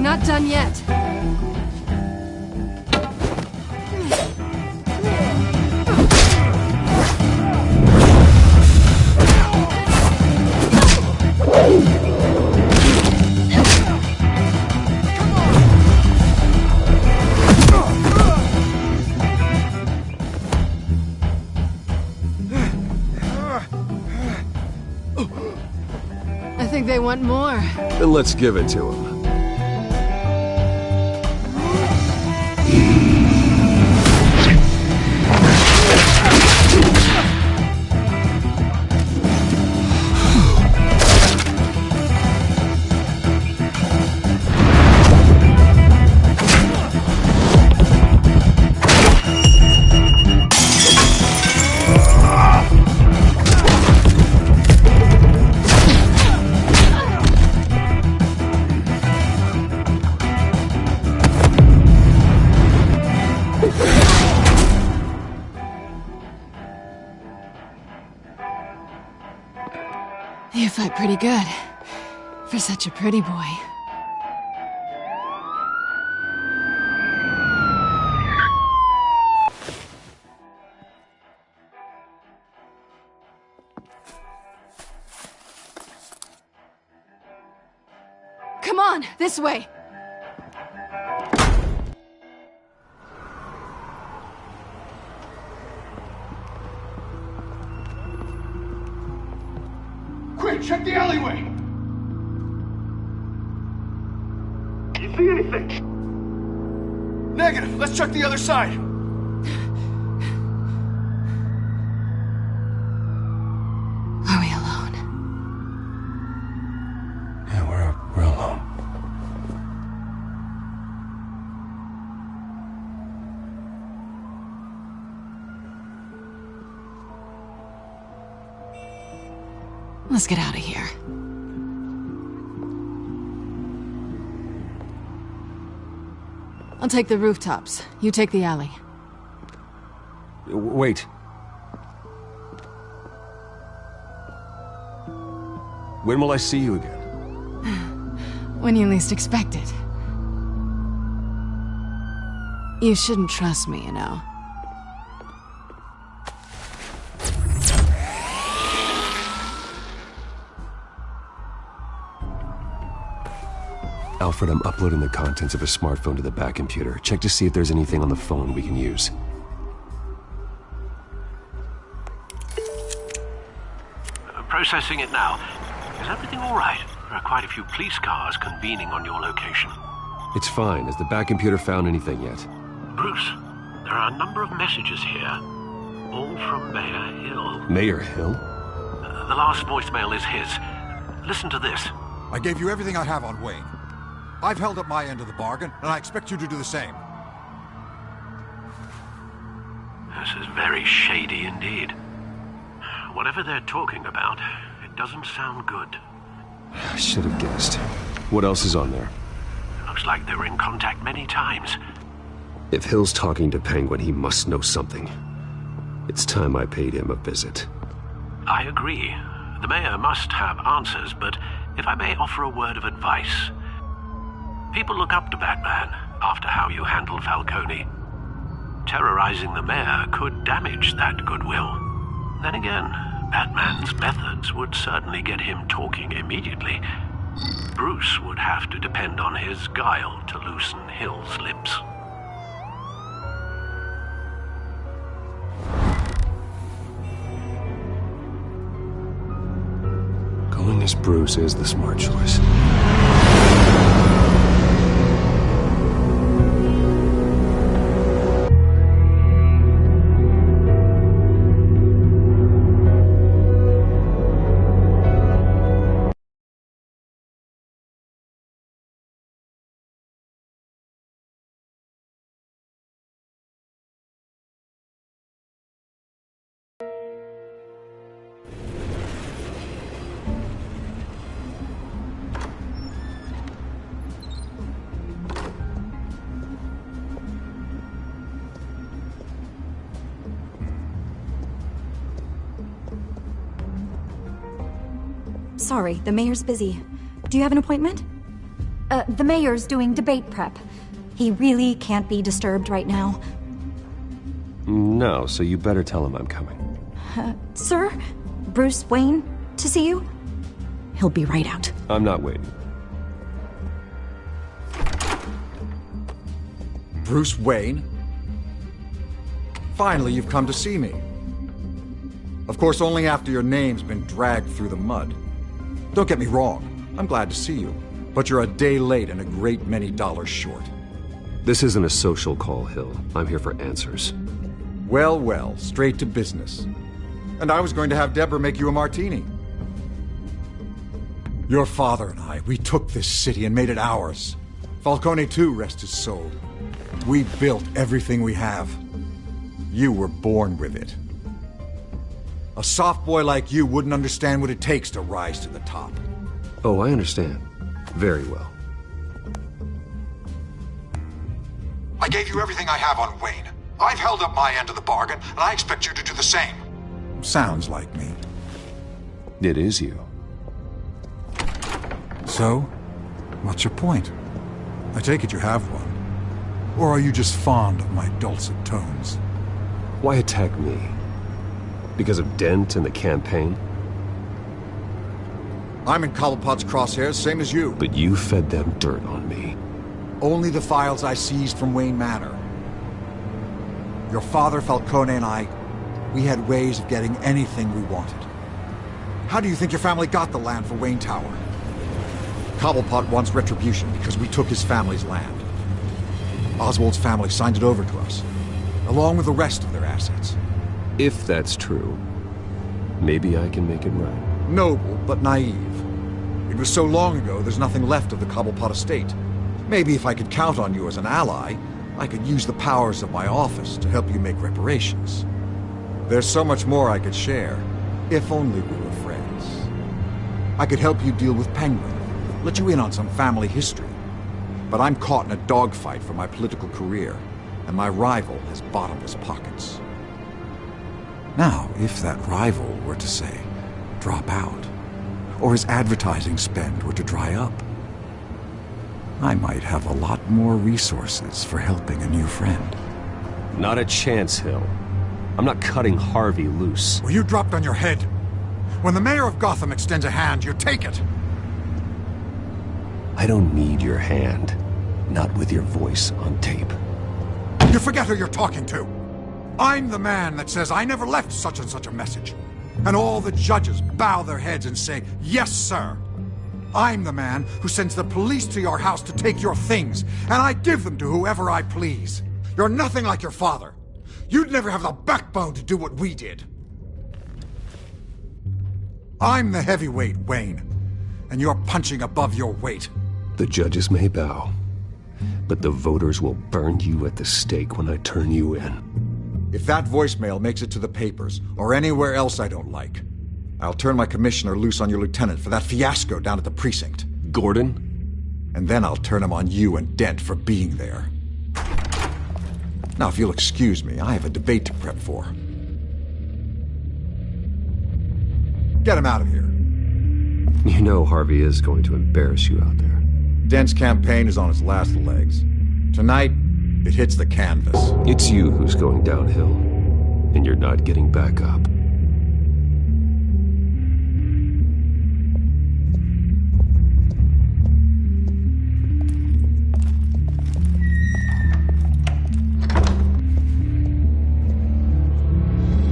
Not done yet. I think they want more. Then let's give it to him. fight pretty good. For such a pretty boy. Come on, this way! Quick, check the alleyway! You see anything? Negative. Let's check the other side. Are we alone? Yeah, we're alone. Let's get out of here. I'll take the rooftops. You take the alley. Wait. When will I see you again? When you least expect it. You shouldn't trust me, you know. Alfred, I'm uploading the contents of a smartphone to the back computer. Check to see if there's anything on the phone we can use. Processing it now. Is everything all right? There are quite a few police cars convening on your location. It's fine. Has the back computer found anything yet? Bruce, there are a number of messages here. All from Mayor Hill. Mayor Hill? The last voicemail is his. Listen to this. I gave you everything I have on Wayne. I've held up my end of the bargain, and I expect you to do the same. This is very shady indeed. Whatever they're talking about, it doesn't sound good. I should have guessed. What else is on there? Looks like they were in contact many times. If Hill's talking to Penguin, he must know something. It's time I paid him a visit. I agree. The mayor must have answers, but if I may offer a word of advice. People look up to Batman after how you handled Falcone. Terrorizing the mayor could damage that goodwill. Then again, Batman's methods would certainly get him talking immediately. Bruce would have to depend on his guile to loosen Hill's lips. Going as Bruce is the smart choice. Sorry, the mayor's busy. Do you have an appointment? The mayor's doing debate prep. He really can't be disturbed right now. No, so you better tell him I'm coming. Sir? Bruce Wayne to see you? He'll be right out. I'm not waiting. Bruce Wayne? Finally, you've come to see me. Of course, only after your name's been dragged through the mud. Don't get me wrong, I'm glad to see you, but you're a day late and a great many dollars short. This isn't a social call, Hill. I'm here for answers. Well, well, straight to business. And I was going to have Deborah make you a martini. Your father and I, we took this city and made it ours. Falcone too, rest his soul. We built everything we have. You were born with it. A soft boy like you wouldn't understand what it takes to rise to the top. Oh, I understand. Very well. I gave you everything I have on Wayne. I've held up my end of the bargain, and I expect you to do the same. Sounds like me. It is you. So, what's your point? I take it you have one. Or are you just fond of my dulcet tones? Why attack me? Because of Dent and the campaign? I'm in Cobblepot's crosshairs, same as you. But you fed them dirt on me. Only the files I seized from Wayne Manor. Your father, Falcone, and I, we had ways of getting anything we wanted. How do you think your family got the land for Wayne Tower? Cobblepot wants retribution because we took his family's land. Oswald's family signed it over to us, along with the rest of their assets. If that's true, maybe I can make it right. Noble, but naive. It was so long ago, there's nothing left of the Cobblepot estate. Maybe if I could count on you as an ally, I could use the powers of my office to help you make reparations. There's so much more I could share, if only we were friends. I could help you deal with Penguin, let you in on some family history. But I'm caught in a dogfight for my political career, and my rival has bottomless pockets. Now, if that rival were to say, drop out, or his advertising spend were to dry up, I might have a lot more resources for helping a new friend. Not a chance, Hill. I'm not cutting Harvey loose. Well, you dropped on your head. When the mayor of Gotham extends a hand, you take it. I don't need your hand. Not with your voice on tape. You forget who you're talking to. I'm the man that says I never left such and such a message. And all the judges bow their heads and say, yes, sir. I'm the man who sends the police to your house to take your things, and I give them to whoever I please. You're nothing like your father. You'd never have the backbone to do what we did. I'm the heavyweight, Wayne, and you're punching above your weight. The judges may bow, but the voters will burn you at the stake when I turn you in. If that voicemail makes it to the papers, or anywhere else I don't like, I'll turn my commissioner loose on your lieutenant for that fiasco down at the precinct. Gordon? And then I'll turn him on you and Dent for being there. Now, if you'll excuse me, I have a debate to prep for. Get him out of here. You know Harvey is going to embarrass you out there. Dent's campaign is on its last legs. Tonight, it hits the canvas. It's you who's going downhill, and you're not getting back up.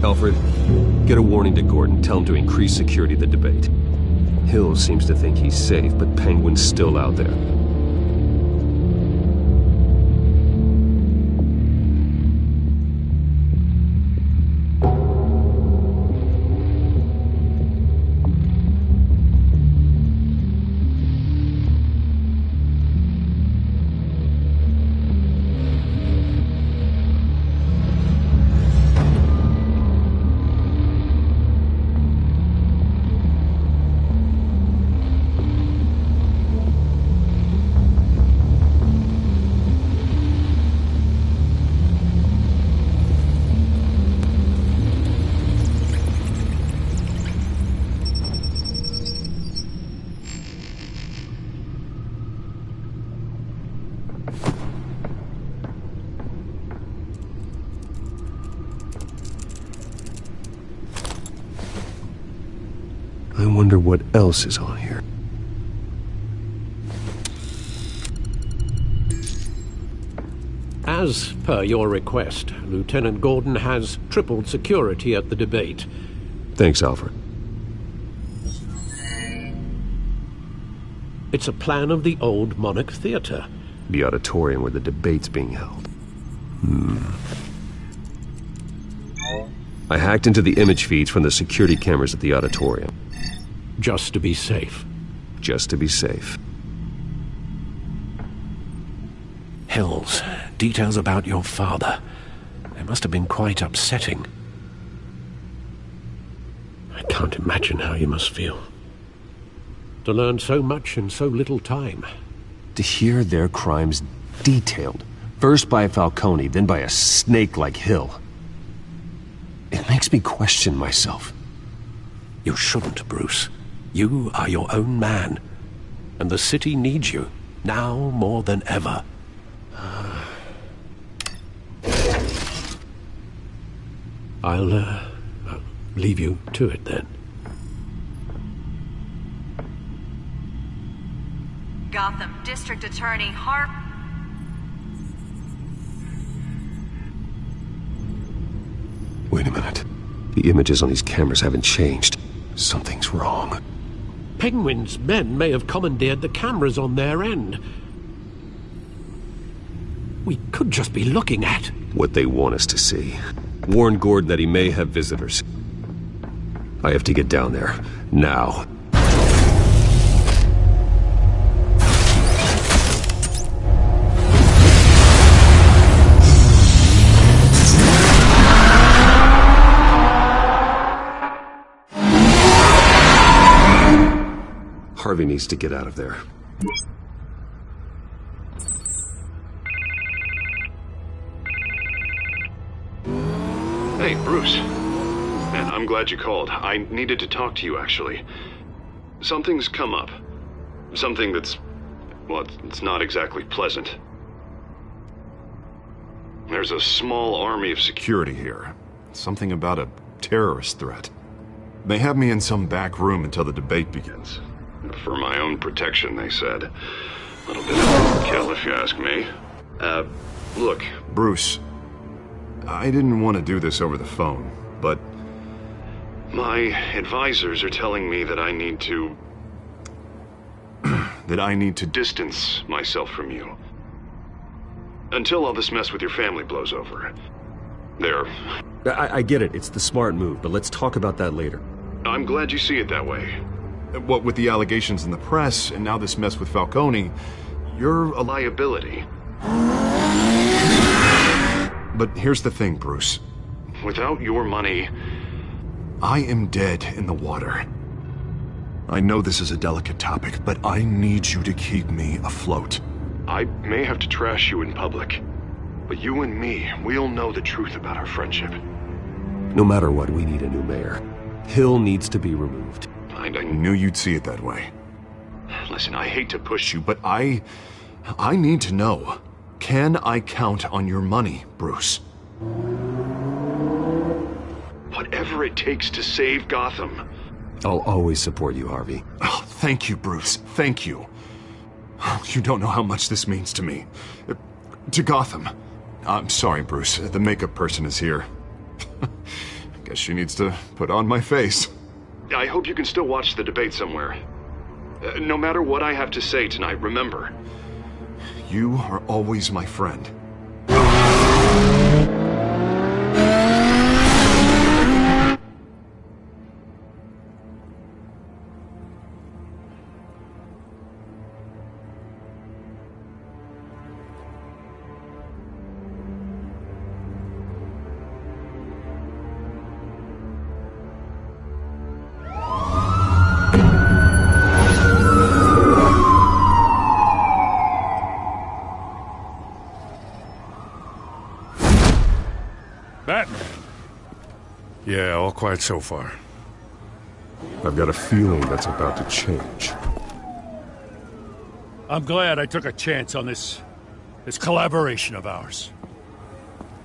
Alfred, get a warning to Gordon. Tell him to increase security at the debate. Hill seems to think he's safe, but Penguin's still out there. I wonder what else is on here. As per your request, Lieutenant Gordon has tripled security at the debate. Thanks, Alfred. It's a plan of the old Monarch Theater. The auditorium where the debate's being held. I hacked into the image feeds from the security cameras at the auditorium. Just to be safe. Just to be safe. Hills, details about your father. They must have been quite upsetting. I can't imagine how you must feel. To learn so much in so little time. To hear their crimes detailed, first by Falcone, then by a snake like Hill. It makes me question myself. You shouldn't, Bruce. You are your own man. And the city needs you, now more than ever. I'll leave you to it then. Gotham District Attorney Wait a minute. The images on these cameras haven't changed. Something's wrong. Penguin's men may have commandeered the cameras on their end. We could just be looking at what they want us to see. Warn Gordon that he may have visitors. I have to get down there. Now. Harvey needs to get out of there. Hey, Bruce. Man, I'm glad you called. I needed to talk to you, actually. Something's come up. Something that's... well, it's not exactly pleasant. There's a small army of security here. Something about a terrorist threat. They have me in some back room until the debate begins. For my own protection, they said. A little bit of overkill, if you ask me. Look, Bruce, I didn't want to do this over the phone, but my advisors are telling me that I need to... distance myself from you. Until all this mess with your family blows over. There. I get it. It's the smart move, but let's talk about that later. I'm glad you see it that way. What with the allegations in the press, and now this mess with Falcone, you're a liability. But here's the thing, Bruce. Without your money, I am dead in the water. I know this is a delicate topic, but I need you to keep me afloat. I may have to trash you in public, but you and me, we'll know the truth about our friendship. No matter what, we need a new mayor. Hill needs to be removed. I knew you'd see it that way. Listen, I hate to push you, but I need to know. Can I count on your money, Bruce? Whatever it takes to save Gotham. I'll always support you, Harvey. Oh, thank you, Bruce. Thank you. You don't know how much this means to me. To Gotham. I'm sorry, Bruce. The makeup person is here. Guess she needs to put on my face. I hope you can still watch the debate somewhere. No matter what I have to say tonight, remember, you are always my friend. Batman. Yeah, all quiet so far. I've got a feeling that's about to change. I'm glad I took a chance on this collaboration of ours.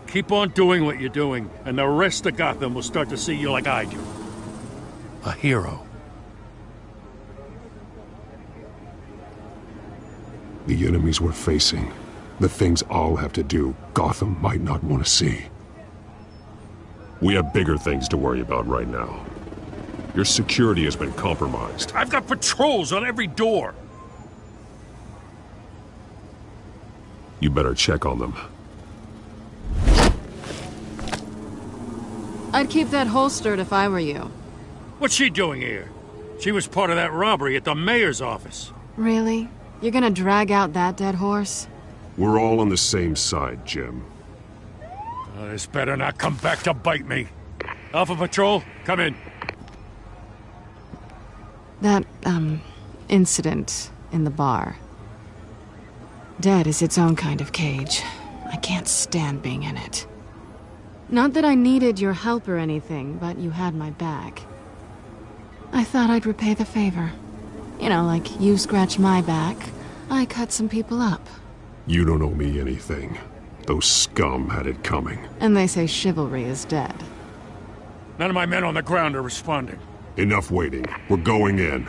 Keep on doing what you're doing, and the rest of Gotham will start to see you like I do. A hero. The enemies we're facing, the things I'll have to do, Gotham might not want to see. We have bigger things to worry about right now. Your security has been compromised. I've got patrols on every door. You better check on them. I'd keep that holstered if I were you. What's she doing here? She was part of that robbery at the mayor's office. Really? You're gonna drag out that dead horse? We're all on the same side, Jim. This better not come back to bite me. Alpha Patrol, come in. That, incident in the bar. Dead is its own kind of cage. I can't stand being in it. Not that I needed your help or anything, but you had my back. I thought I'd repay the favor. You know, like you scratch my back, I cut some people up. You don't owe me anything. Those scum had it coming. And they say chivalry is dead. None of my men on the ground are responding. Enough waiting. We're going in.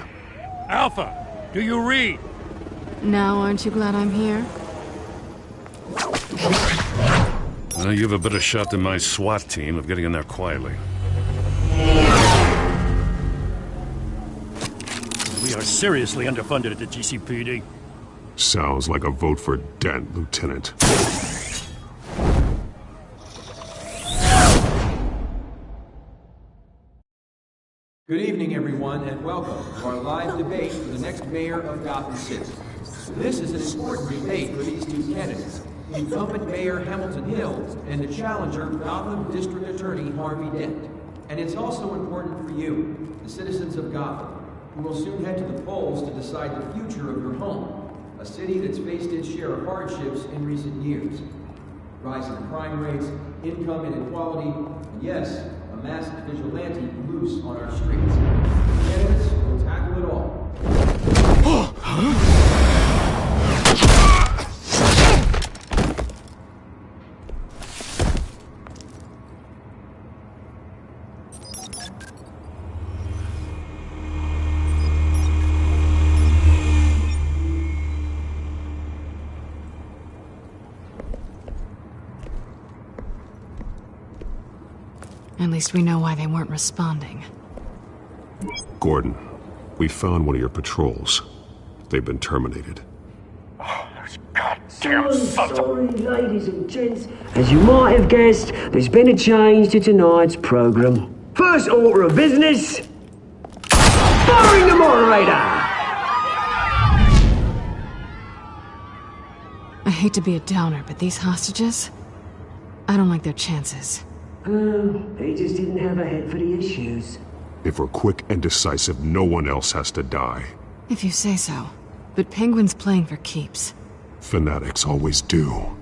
Alpha, do you read? Now, aren't you glad I'm here? Well, you have a better shot than my SWAT team of getting in there quietly. We are seriously underfunded at the GCPD. Sounds like a vote for Dent, Lieutenant. Good evening, everyone, and welcome to our live debate for the next mayor of Gotham City. This is an important debate for these two candidates, incumbent Mayor Hamilton Hill and the challenger, Gotham District Attorney Harvey Dent. And it's also important for you, the citizens of Gotham, who will soon head to the polls to decide the future of your home, a city that's faced its share of hardships in recent years. Rising crime rates, income inequality, and yes, a masked vigilante loose on our streets. Candidates will tackle it all. At least we know why they weren't responding. Gordon, we found one of your patrols. They've been terminated. Sorry, ladies and gents. As you might have guessed, there's been a change to tonight's program. First order of business, firing the moderator! I hate to be a downer, but these hostages, I don't like their chances. He just didn't have a head for the issues. If we're quick and decisive, no one else has to die. If you say so. But Penguin's playing for keeps. Fanatics always do.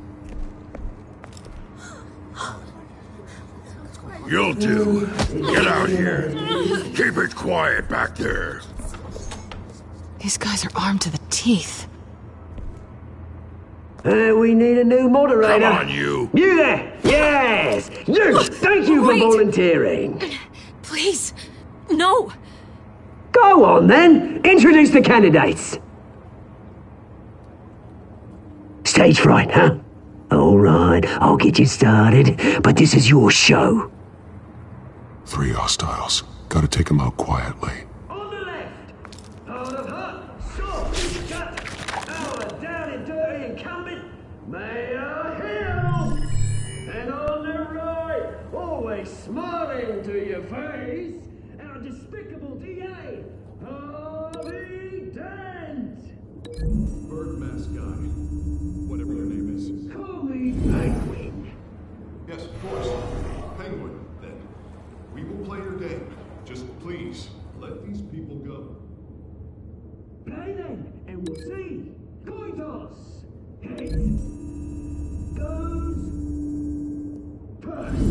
You'll do. Get out here. Keep it quiet back there. These guys are armed to the teeth. We need a new moderator. Come on, you. You there! Yes! You! Thank you for volunteering. Please, no. Go on, then. Introduce the candidates. Stage fright, huh? All right, I'll get you started, but this is your show. 3 hostiles. Gotta take them out quietly. On the left, out of hut, short, shut, our down and dirty incumbent, Mayor Hill. And on the right, always smiling to your face, our despicable DA, Harvey Dent. Bird mask guy. Whatever your name is. Call me Penguin. Yes, of course. Penguin, then. We will play your game. Just please, let these people go. Play then, and we'll see. Coin toss. Heads goes first.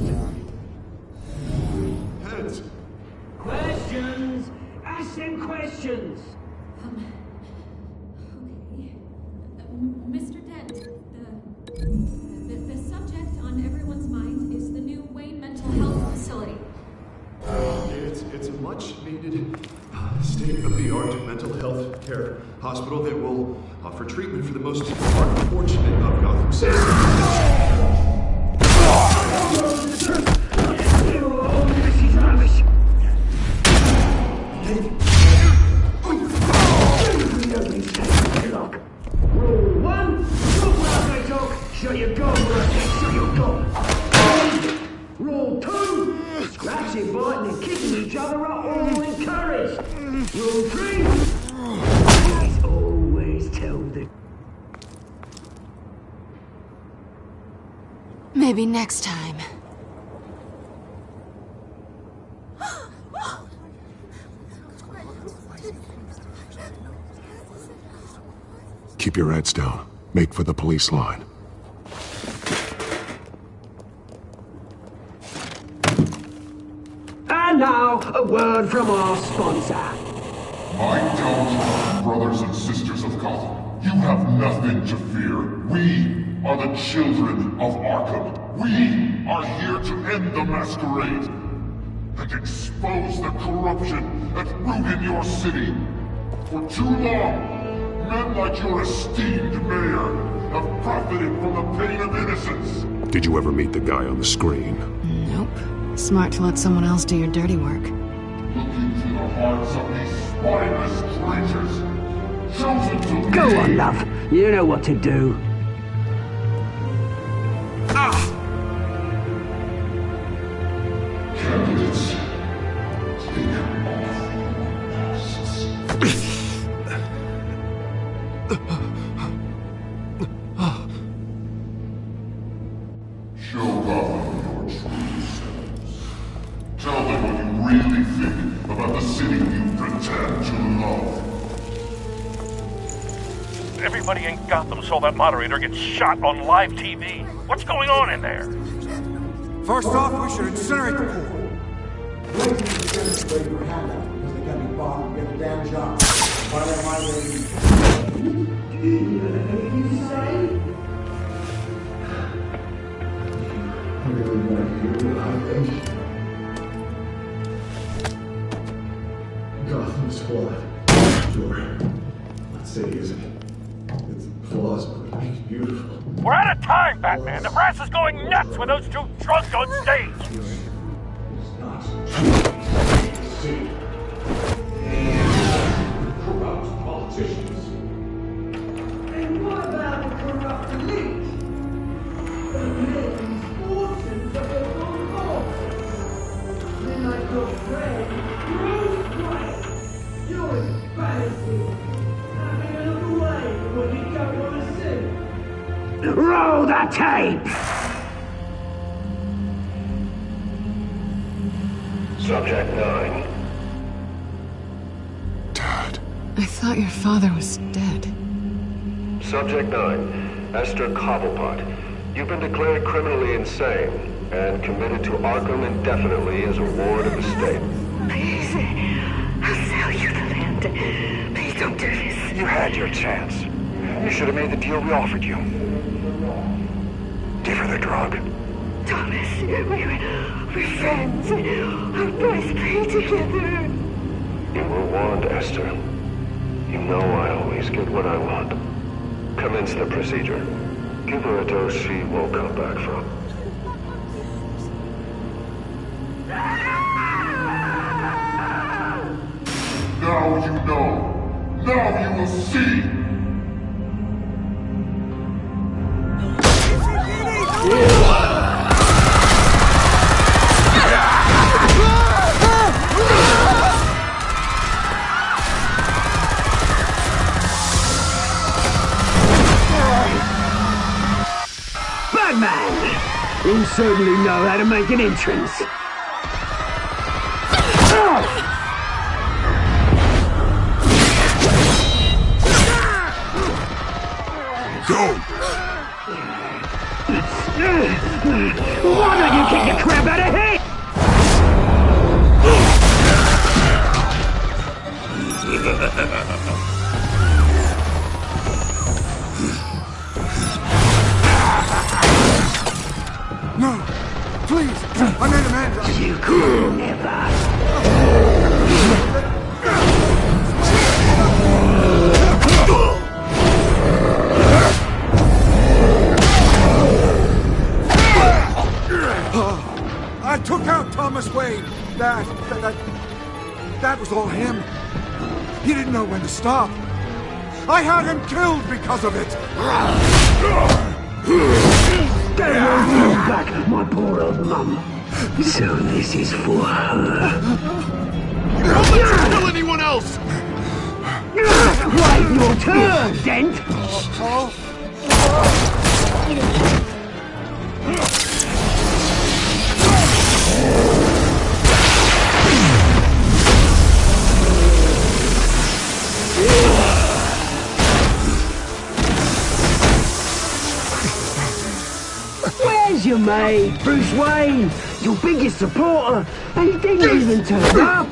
Heads. Questions. Ask them questions. Mr. Dent, the subject on everyone's mind is the new Wayne Mental Health Facility. It's a much-needed, state-of-the-art mental health care hospital that will offer treatment for the most unfortunate of Gotham City. Rule 1, look where they talk, shut your gob where I say shut your gob. Rule 2, scratching, biting and kicking each other are all encouraged. Rule 3, is always tell the... Maybe next time. Keep your heads down. Make for the police line. And now, a word from our sponsor. My downtrodden brothers and sisters of Gotham, you have nothing to fear. We are the children of Arkham. We are here to end the masquerade and expose the corruption that ruined your city. For too long, men like your esteemed mayor have profited from the pain of innocence. Did you ever meet the guy on the screen? Nope. Smart to let someone else do your dirty work. Looking through the hearts of these spineless creatures, chosen to Go lead. on, love. You know what to do. Candidates, take off Show Gotham your true selves. Tell them what you really think about the city you pretend to love. Everybody in Gotham saw that moderator get shot on live TV. What's going on in there? First off, we should incinerate the pool. Gotham Squad. Sure. That city isn't. It's flaws, but it's beautiful. We're out of time, Batman. The press is going nuts with those two drunks on stage. Corrupt politicians. And what about the corrupt elite? The men's fortunes of their own cause. Then like your friend, Bruce Wayne. You're embarrassing. Having another way when you don't want to see. Roll the tape! Subject 9. I thought your father was dead. Subject 9. Esther Cobblepot. You've been declared criminally insane and committed to Arkham indefinitely as a ward of the state. Please, I'll sell you the land. Please don't do this. You had your chance. You should have made the deal we offered you. Give her the drug. Thomas, we're friends. Our boys play together. You were warned, Esther. You know I always get what I want. Commence the procedure. Give her a dose she won't come back from. Now you know. Now you will see. Batman! You certainly know how to make an entrance. Go! Why don't you kick the crap out of him? No! Please! I made a man! You could never! I took out Thomas Wayne. That was all him. He didn't know when to stop. I had him killed because of it. Get away back, my poor old mum. So this is for her. Don't let you kill anyone else! Wait your turn, Dent! Where's your mate, Bruce Wayne? Your biggest supporter, and he didn't even turn up.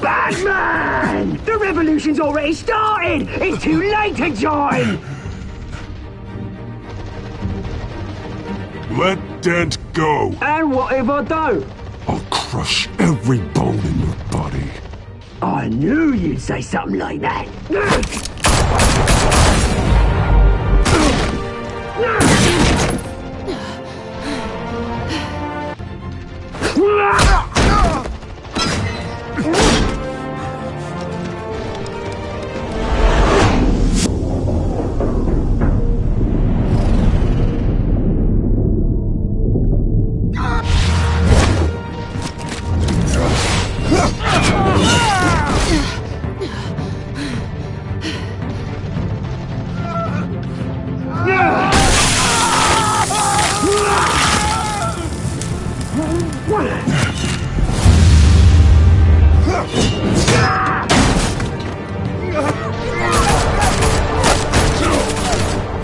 Batman! The revolution's already started! It's too late to join! Let Dent go! And what if I don't? I'll crush every bone in your body. I knew you'd say something like that.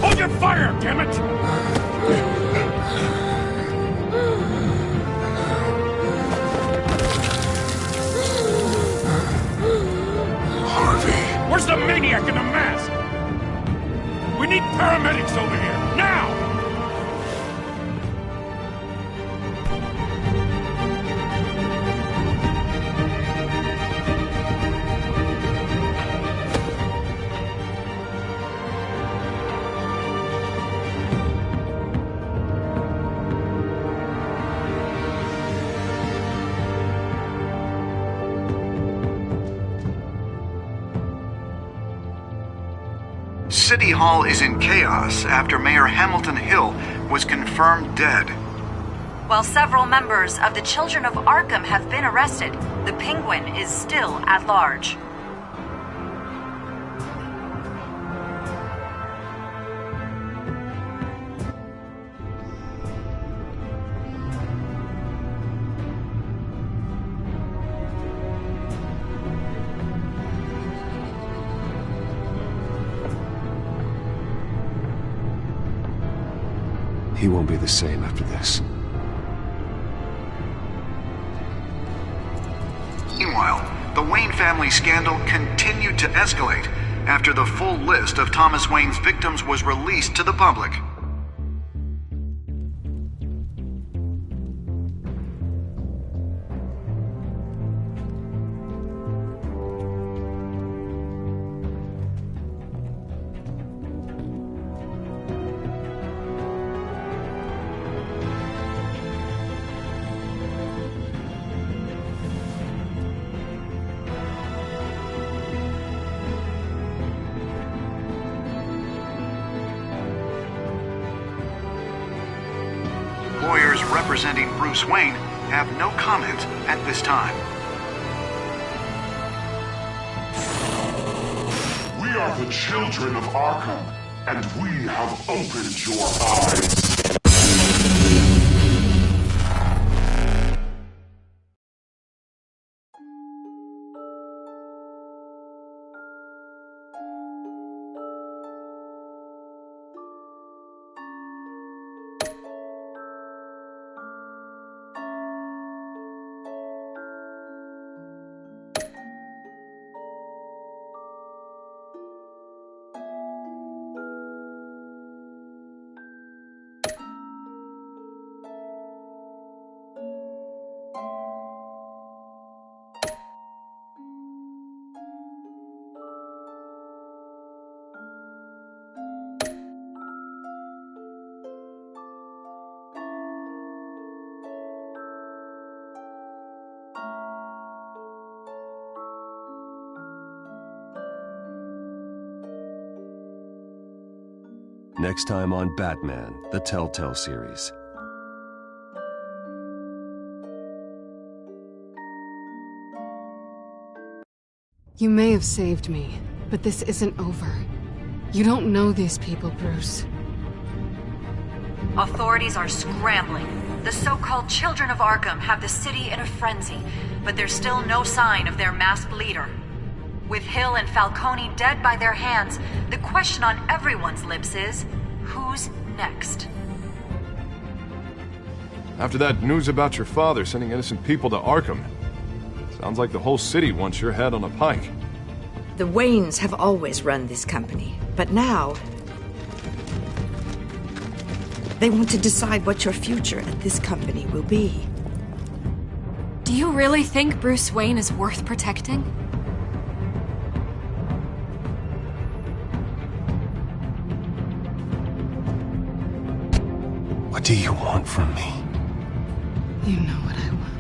Hold your fire, damn it! Harvey. Where's the maniac in the mask? We need paramedics over here, now! City Hall is in chaos after Mayor Hamilton Hill was confirmed dead. While several members of the Children of Arkham have been arrested, the Penguin is still at large. He won't be the same after this. Meanwhile, the Wayne family scandal continued to escalate after the full list of Thomas Wayne's victims was released to the public. Lawyers representing Bruce Wayne have no comment at this time. We are the children of Arkham, and we have opened your eyes. Next time on Batman, the Telltale series. You may have saved me, but this isn't over. You don't know these people, Bruce. Authorities are scrambling. The so-called Children of Arkham have the city in a frenzy, but there's still no sign of their masked leader. With Hill and Falcone dead by their hands, the question on everyone's lips is, who's next? After that news about your father sending innocent people to Arkham, Sounds like the whole city wants your head on a pike. The Waynes have always run this company, but now they want to decide what your future at this company will be. Do you really think Bruce Wayne is worth protecting? What do you want from me? You know what I want.